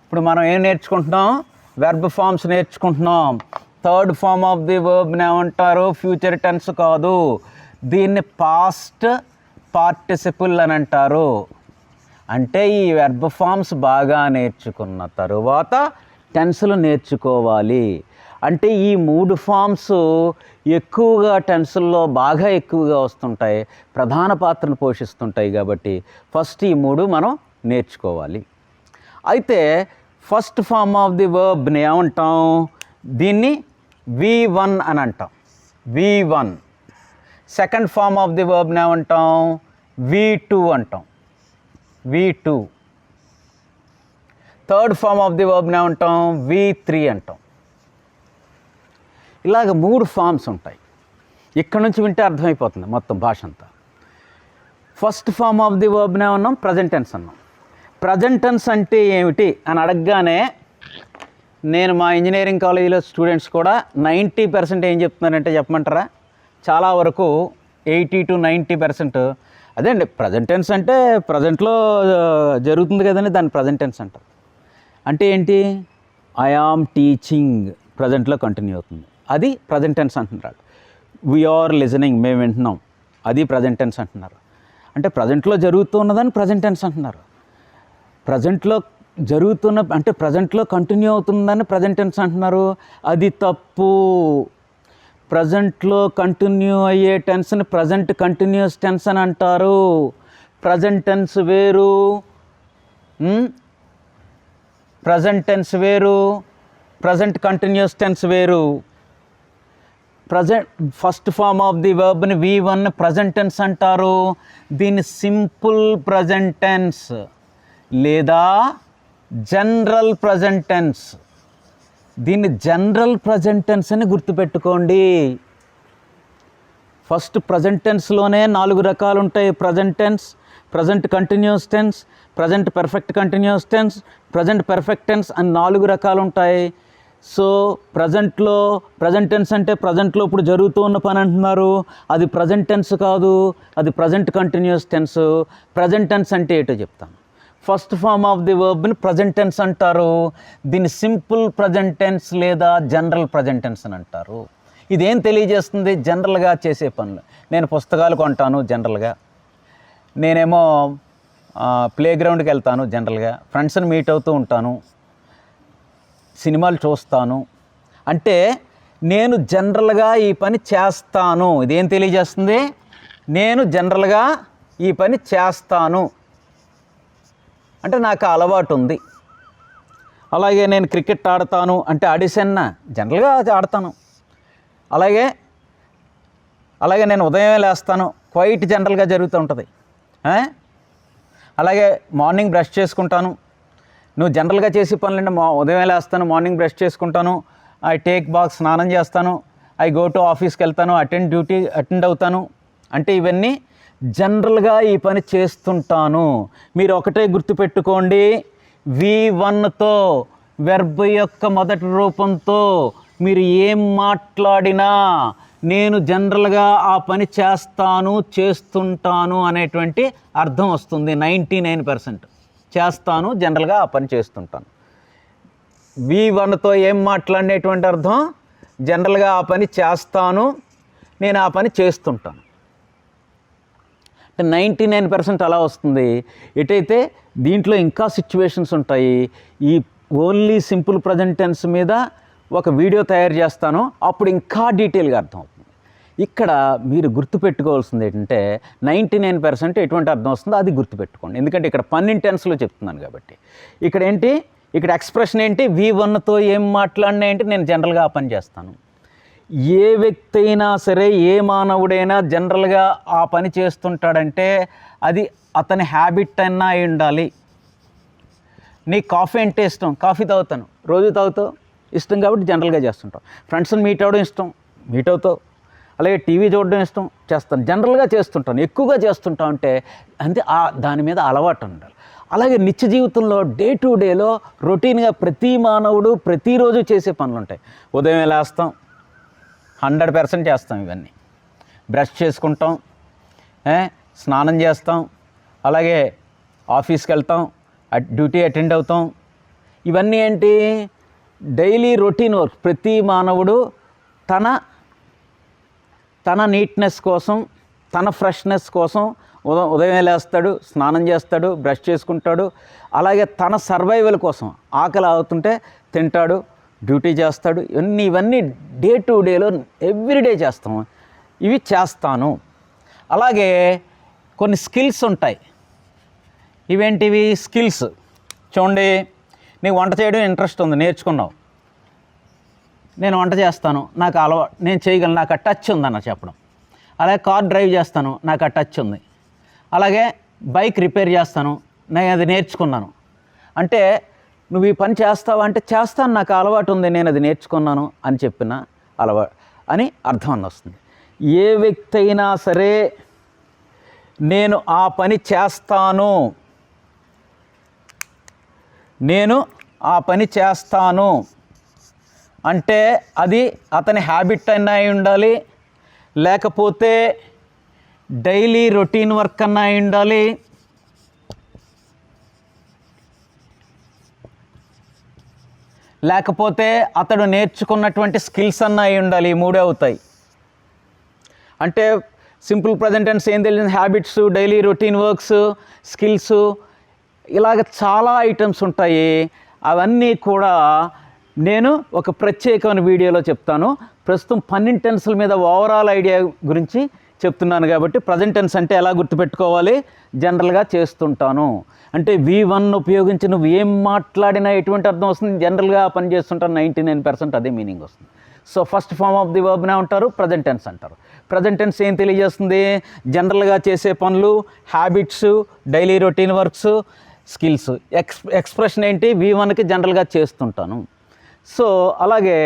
ఇప్పుడు మనం ఏం నేర్చుకుంటున్నాం? వెర్బ్ ఫామ్స్ నేర్చుకుంటున్నాం. థర్డ్ ఫామ్ ఆఫ్ ది వర్బ్ని ఏమంటారు? ఫ్యూచర్ టెన్స్ కాదు, దీన్ని పాస్ట్ పార్టిసిపుల్ అని అంటారు. అంటే ఈ వెర్బ్ ఫామ్స్ బాగా నేర్చుకున్న తరువాత టెన్స్లు నేర్చుకోవాలి. అంటే ఈ 3 ఫామ్స్ ఎక్కువగా టెన్స్ల్లో బాగా ఎక్కువగా వస్తుంటాయి, ప్రధాన పాత్రను పోషిస్తుంటాయి. కాబట్టి ఫస్ట్ ఈ 3 మనం నేర్చుకోవాలి. అయితే ఫస్ట్ ఫామ్ ఆఫ్ ది వర్బ్ని ఏమంటాం? దీన్ని V1 అని అంటాం. V1. Second form of the వర్బ్ని ఏమంటాం? V2 అంటాం. V2. Third form of the వర్బ్ని ఏమంటాం? V3 అంటాం. ఇలాగ 3 ఫామ్స్ ఉంటాయి. ఇక్కడ నుంచి వింటే అర్థమైపోతుంది మొత్తం భాష అంతా. ఫస్ట్ ఫామ్ ఆఫ్ ది వర్బ్ని ఏమన్నాం? ప్రజెంట్ టెన్స్ అన్నాం. ప్రజెంట్ టెన్స్ అంటే ఏమిటి అని అడగగానే నేను మా ఇంజనీరింగ్ కాలేజీలో స్టూడెంట్స్ కూడా 90% ఏం చెప్తున్నారంటే చెప్పమంటారా? చాలా వరకు 80 to 90% అదే అండి. ప్రజెంట్ టెన్స్ అంటే ప్రజెంట్లో జరుగుతుంది కదండి, దాన్ని ప్రజెంట్ టెన్స్ అంటారు. అంటే ఏంటి? ఐ ఆమ్ టీచింగ్ ప్రజెంట్లో కంటిన్యూ అవుతుంది, అది ప్రజెంట్ టెన్స్ అంటున్నారు. వి ఆర్ లిజనింగ్, మేము వింటున్నాం, అది ప్రజెంట్ టెన్స్ అంటున్నారు. అంటే ప్రజెంట్లో జరుగుతున్నదని ప్రజెంట్ టెన్స్ అంటున్నారు. ప్రజెంట్లో జరుగుతున్న అంటే ప్రజెంట్లో కంటిన్యూ అవుతుందని ప్రజెంట్ టెన్స్ అంటున్నారు. అది తప్పు. ప్రజెంట్లో కంటిన్యూ అయ్యే టెన్స్ని ప్రజెంట్ కంటిన్యూస్ టెన్స్ అని అంటారు. ప్రజెంట్ టెన్స్ వేరు, ప్రజెంట్ టెన్స్ వేరు, ప్రజెంట్ కంటిన్యూస్ టెన్స్ వేరు. ఫస్ట్ ఫామ్ ఆఫ్ ది వర్బ్ని V1 ప్రజెంట్ టెన్స్ అంటారు. దీన్ని సింపుల్ ప్రజెంట్ టెన్స్ లేదా జనరల్ ప్రజెంట్ టెన్స్, దీన్ని జనరల్ ప్రజెంట్ టెన్స్ అని గుర్తుపెట్టుకోండి. ఫస్ట్ ప్రజెంట్ టెన్స్లోనే 4 రకాలు ఉంటాయి. Present tense, present continuous tense, present perfect continuous tense, present perfect tense అని 4 రకాలు ఉంటాయి. సో ప్రజెంట్ టెన్స్ అంటే ప్రజెంట్లో ఇప్పుడు జరుగుతూ ఉన్న పని అంటున్నారు, అది ప్రజెంట్ టెన్స్ కాదు, అది present continuous tense. Present tense అంటే ఏంటో చెప్తాను. ఫస్ట్ ఫామ్ ఆఫ్ ది వర్బ్ని ప్రజెంట్ టెన్స్ అంటారు. దీన్ని సింపుల్ ప్రజెంట్ టెన్స్ లేదా జనరల్ ప్రజెంట్ టెన్స్ అని అంటారు. ఇదేం తెలియజేస్తుంది? జనరల్గా చేసే పనులు. నేను పుస్తకాలు కొంటాను జనరల్గా, నేనేమో ప్లే గ్రౌండ్కి వెళ్తాను జనరల్గా, ఫ్రెండ్స్ని మీట్ అవుతూ ఉంటాను, సినిమాలు చూస్తాను. అంటే నేను జనరల్గా ఈ పని చేస్తాను. ఇదేం తెలియజేస్తుంది? నేను జనరల్గా ఈ పని చేస్తాను అంటే నాకు అలవాటు ఉంది. అలాగే నేను క్రికెట్ ఆడతాను అంటే ఆడిసన్నా జనరల్గా ఆడతాను. అలాగే నేను ఉదయం లేస్తాను, క్వైట్ జనరల్గా జరుగుతూ ఉంటుంది. అలాగే మార్నింగ్ బ్రష్ చేసుకుంటాను. నువ్వు జనరల్గా చేసే పనులంటే ఉదయం లేస్తాను, మార్నింగ్ బ్రష్ చేసుకుంటాను, ఐ టేక్ బాత్, స్నానం చేస్తాను, ఐ గో టు ఆఫీస్కి వెళ్తాను, అటెండ్ అవుతాను. అంటే ఇవన్నీ జనరల్గా ఈ పని చేస్తుంటాను. మీరు ఒకటే గుర్తుపెట్టుకోండి, V1తో వెర్బ్ యొక్క మొదటి రూపంతో మీరు ఏం మాట్లాడినా నేను జనరల్గా ఆ పని చేస్తాను, చేస్తుంటాను అనేటువంటి అర్థం వస్తుంది. 99% చేస్తాను, జనరల్గా ఆ పని చేస్తుంటాను. V1తో ఏం మాట్లాడినటువంటి అర్థం? జనరల్గా ఆ పని చేస్తాను, నేను ఆ పని చేస్తుంటాను. అంటే 99% అలా వస్తుంది. ఎటైతే దీంట్లో ఇంకా సిచ్యువేషన్స్ ఉంటాయి. ఈ ఓన్లీ సింపుల్ ప్రజెంట్ టెన్స్ మీద ఒక వీడియో తయారు చేస్తాను, అప్పుడు ఇంకా డీటెయిల్గా అర్థమవుతుంది. ఇక్కడ మీరు గుర్తుపెట్టుకోవాల్సింది ఏంటంటే 99% ఎటువంటి అర్థం వస్తుందో అది గుర్తుపెట్టుకోండి. ఎందుకంటే ఇక్కడ పన్నెండు టెన్స్లో చెప్తున్నాను కాబట్టి. ఇక్కడ ఏంటి? ఇక్కడ ఎక్స్ప్రెషన్ ఏంటి? V1తో ఏం మాట్లాడినా ఏంటి? నేను జనరల్గా ఆ పని చేస్తాను. ఏ వ్యక్తి అయినా సరే, ఏ మానవుడైనా జనరల్గా ఆ పని చేస్తుంటాడంటే అది అతని హ్యాబిట్ అయినా అయి ఉండాలి. నీకు కాఫీ అంటే ఇష్టం, కాఫీ తాగుతాను, రోజు తాగుతావు, ఇష్టం కాబట్టి జనరల్గా చేస్తుంటాం. ఫ్రెండ్స్ని మీట్ అవ్వడం ఇష్టం, మీట్ అవుతావు. అలాగే టీవీ చూడడం ఇష్టం, చేస్తాను, జనరల్గా చేస్తుంటాను, ఎక్కువగా చేస్తుంటాం. అంటే దాని మీద అలవాటు ఉండాలి. అలాగే నిత్య జీవితంలో డే టు డేలో రొటీన్గా ప్రతి మానవుడు ప్రతిరోజు చేసే పనులు ఉంటాయి. ఉదయం లేస్తాం, 100% చేస్తాం. ఇవన్నీ బ్రష్ చేసుకుంటాం, స్నానం చేస్తాం, అలాగే ఆఫీస్కి వెళ్తాం, డ్యూటీ అటెండ్ అవుతాం. ఇవన్నీ ఏంటి? Daily routine work. ప్రతి మానవుడు తన నీట్నెస్ కోసం, తన ఫ్రెష్నెస్ కోసం ఉదయం లేస్తాడు, స్నానం చేస్తాడు, బ్రష్ చేసుకుంటాడు. అలాగే తన సర్వైవల్ కోసం ఆకలి అవుతుంటే తింటాడు, డ్యూటీ చేస్తాడు. ఇవన్నీ డే టు డేలో ఎవ్రీడే చేస్తాం. ఇవి చేస్తాను. అలాగే కొన్ని స్కిల్స్ ఉంటాయి. ఇవేంటివి స్కిల్స్? చూడండి, నీకు వంట చేయడం ఇంట్రెస్ట్ ఉంది, నేర్చుకున్నావు. నేను వంట చేస్తాను, నాకు అలవాటు, నేను చేయగలను, నాకు ఆ టచ్ ఉందన్న చెప్పడం. అలాగే కార్ డ్రైవ్ చేస్తాను, నాకు ఆ టచ్ ఉంది. అలాగే బైక్ రిపేర్ చేస్తాను, నేను అది నేర్చుకున్నాను. అంటే నువ్వు ఈ పని చేస్తావా అంటే చేస్తాను, నాకు అలవాటు ఉంది, నేను అది నేర్చుకున్నాను అని చెప్పిన అలవాటు అని అర్థం అని వస్తుంది. ఏ వ్యక్తి అయినా సరే నేను ఆ పని చేస్తాను, నేను ఆ పని చేస్తాను అంటే అది అతని హ్యాబిట్ అయినా అయి ఉండాలి, లేకపోతే డైలీ రొటీన్ వర్క్ అన్నా అయి ఉండాలి, లేకపోతే అతడు నేర్చుకున్నటువంటి స్కిల్స్ అన్నా అయి ఉండాలి. ఈ మూడే అవుతాయి. అంటే సింపుల్ ప్రజెంట్ టెన్స్ ఏం తెలియదు, habits, daily routine works, skills, ఇలాగ చాలా ఐటమ్స్ ఉంటాయి. అవన్నీ కూడా నేను ఒక ప్రత్యేకమైన వీడియోలో చెప్తాను. ప్రస్తుతం 12 టెన్స్ల మీద ఓవరాల్ ఐడియా గురించి చెప్తున్నాను కాబట్టి ప్రజెంట్ టెన్స్ అంటే ఎలా గుర్తుపెట్టుకోవాలి జనరల్గా చేస్తుంటాను. అంటే V1 ఉపయోగించి నువ్వు ఏం మాట్లాడినా ఎటువంటి అర్థం వస్తుంది, జనరల్గా పని చేస్తుంటాను 99% అదే మీనింగ్ వస్తుంది. So first form of the వర్బ్నే అంటారు ప్రజెంట్ టెన్స్ అంటారు. ప్రజెంట్ టెన్స్ ఏం తెలియజేస్తుంది? జనరల్గా చేసే పనులు, habits, daily routine works, skills. Expression ఏంటి? V1కి జనరల్గా చేస్తుంటాను. సో అలాగే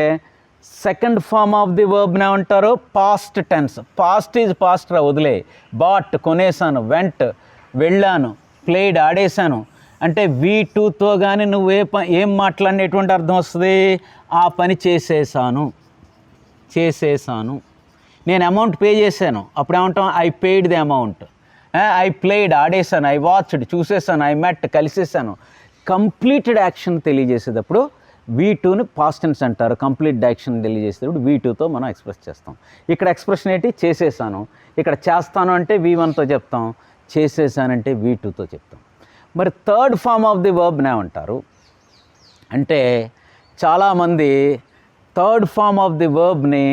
సెకండ్ ఫామ్ ఆఫ్ ది వర్బ్నే అంటారు past tense. Past is past రా, వదిలే. బాట్ కొనేసాను, వెంట్ వెళ్ళాను, ప్లేడ్ ఆడేశాను. అంటే V2తో కానీ నువ్వు ఏం మాట్లాడినటువంటి అర్థం వస్తుంది? ఆ పని చేసేసాను. నేను అమౌంట్ పే చేశాను, అప్పుడు ఏమంటాం? I paid the amount. I played ఆడేశాను, ఐ వాచ్డ్ చూసేసాను, ఐ మెట్ కలిసేసాను. కంప్లీటెడ్ యాక్షన్ తెలియజేసేటప్పుడు V2ని పాస్ట్ టెన్స్ అంటారు. కంప్లీట్ యాక్షన్ తెలియజేసేటప్పుడు V2తో మనం ఎక్స్ప్రెస్ చేస్తాం. ఇక్కడ ఎక్స్ప్రెషన్ ఏంటి? చేసేసాను. ఇక్కడ చేస్తాను అంటే V1తో చెప్తాం, చేసేసానంటే V2తో చెప్తాం. మరి థర్డ్ ఫామ్ ఆఫ్ ది వర్బ్నే అంటారు. అంటే చాలామంది థర్డ్ ఫామ్ ఆఫ్ ది వర్బ్ని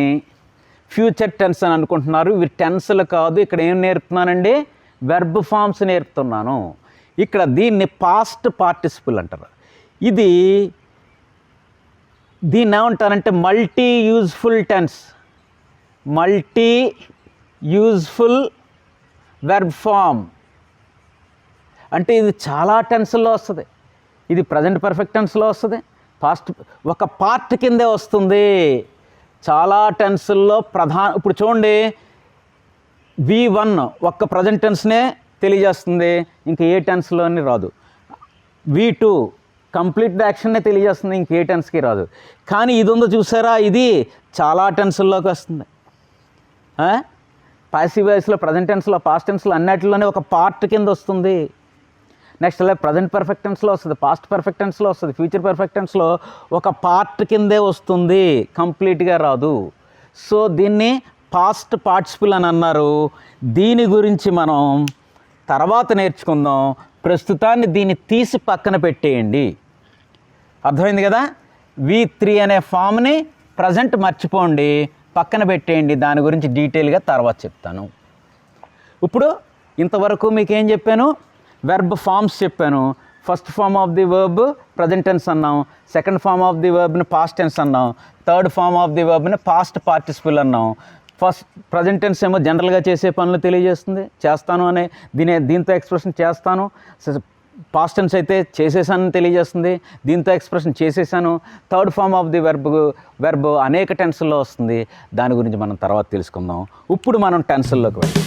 ఫ్యూచర్ టెన్స్ అని అనుకుంటున్నారు. ఇవి టెన్స్లు కాదు. ఇక్కడ ఏం నేర్పుతున్నానండి? Verb forms నేర్పుతున్నాను. ఇక్కడ దీన్ని పాస్ట్ పార్టిసిపుల్ అంటారు. దీన్ని ఏమంటారంటే multi useful tense, multi useful verb form. అంటే ఇది చాలా టెన్స్లో వస్తుంది. ఇది ప్రజెంట్ పర్ఫెక్ట్ టెన్స్లో వస్తుంది, పాస్ట్ ఒక పార్ట్ కిందే వస్తుంది. చాలా టెన్స్ల్లో ఇప్పుడు చూడండి, V1 ఒక్క ప్రజెంట్ టెన్స్నే తెలియజేస్తుంది, ఇంకా ఏ టెన్స్లోని రాదు. V2 కంప్లీట్ యాక్షన్నే తెలియజేస్తుంది, ఇంకే టెన్స్కి రాదు. కానీ ఇది ఉందో చూసారా, ఇది చాలా టెన్స్ల్లోకి వస్తుంది. పాసివ్ వాయిస్లో, ప్రజెంట్ టెన్స్లో, పాస్ట్ టెన్స్లో అన్నిటిలోనే ఒక పార్ట్ కింద వస్తుంది. నెక్స్ట్ అలా ప్రజెంట్ పర్ఫెక్ట్ టెన్స్లో వస్తుంది, పాస్ట్ పర్ఫెక్ట్ టెన్స్లో వస్తుంది, ఫ్యూచర్ పర్ఫెక్ట్ టెన్స్లో ఒక పార్ట్ కిందే వస్తుంది, కంప్లీట్గా రాదు. సో దీన్ని పాస్ట్ పార్టిసిపుల్ అని అన్నారు. దీని గురించి మనం తర్వాత నేర్చుకుందాం. ప్రస్తుతాన్ని దీన్ని తీసి పక్కన పెట్టేయండి. అర్థమైంది కదా? V3 అనే ఫామ్ని ప్రజెంట్ మర్చిపోండి, పక్కన పెట్టేయండి. దాని గురించి డీటెయిల్గా తర్వాత చెప్తాను. ఇప్పుడు ఇంతవరకు మీకు ఏం చెప్పాను? వెర్బ్ ఫామ్స్ చెప్పాను. First form of the verb present tense అన్నాం, సెకండ్ ఫామ్ ఆఫ్ ది వర్బ్ని పాస్ట్ టెన్స్ అన్నాం, థర్డ్ ఫామ్ ఆఫ్ ది వర్బ్ని పాస్ట్ పార్టిసిపుల్ అన్నాం. ఫస్ట్ ప్రజెంట్ టెన్స్ ఏమో జనరల్గా చేసే పనులు తెలియజేస్తుంది, చేస్తాను అనే దీంతో ఎక్స్ప్రెషన్ చేస్తాను. పాస్ట్ టెన్స్ అయితే చేసేసాను తెలియజేస్తుంది, దీంతో ఎక్స్ప్రెషన్ చేసేసాను. Third form of the verb అనేక టెన్స్లో వస్తుంది. దాని గురించి మనం తర్వాత తెలుసుకుందాం. ఇప్పుడు మనం టెన్స్ల్లోకి వెళ్దాం.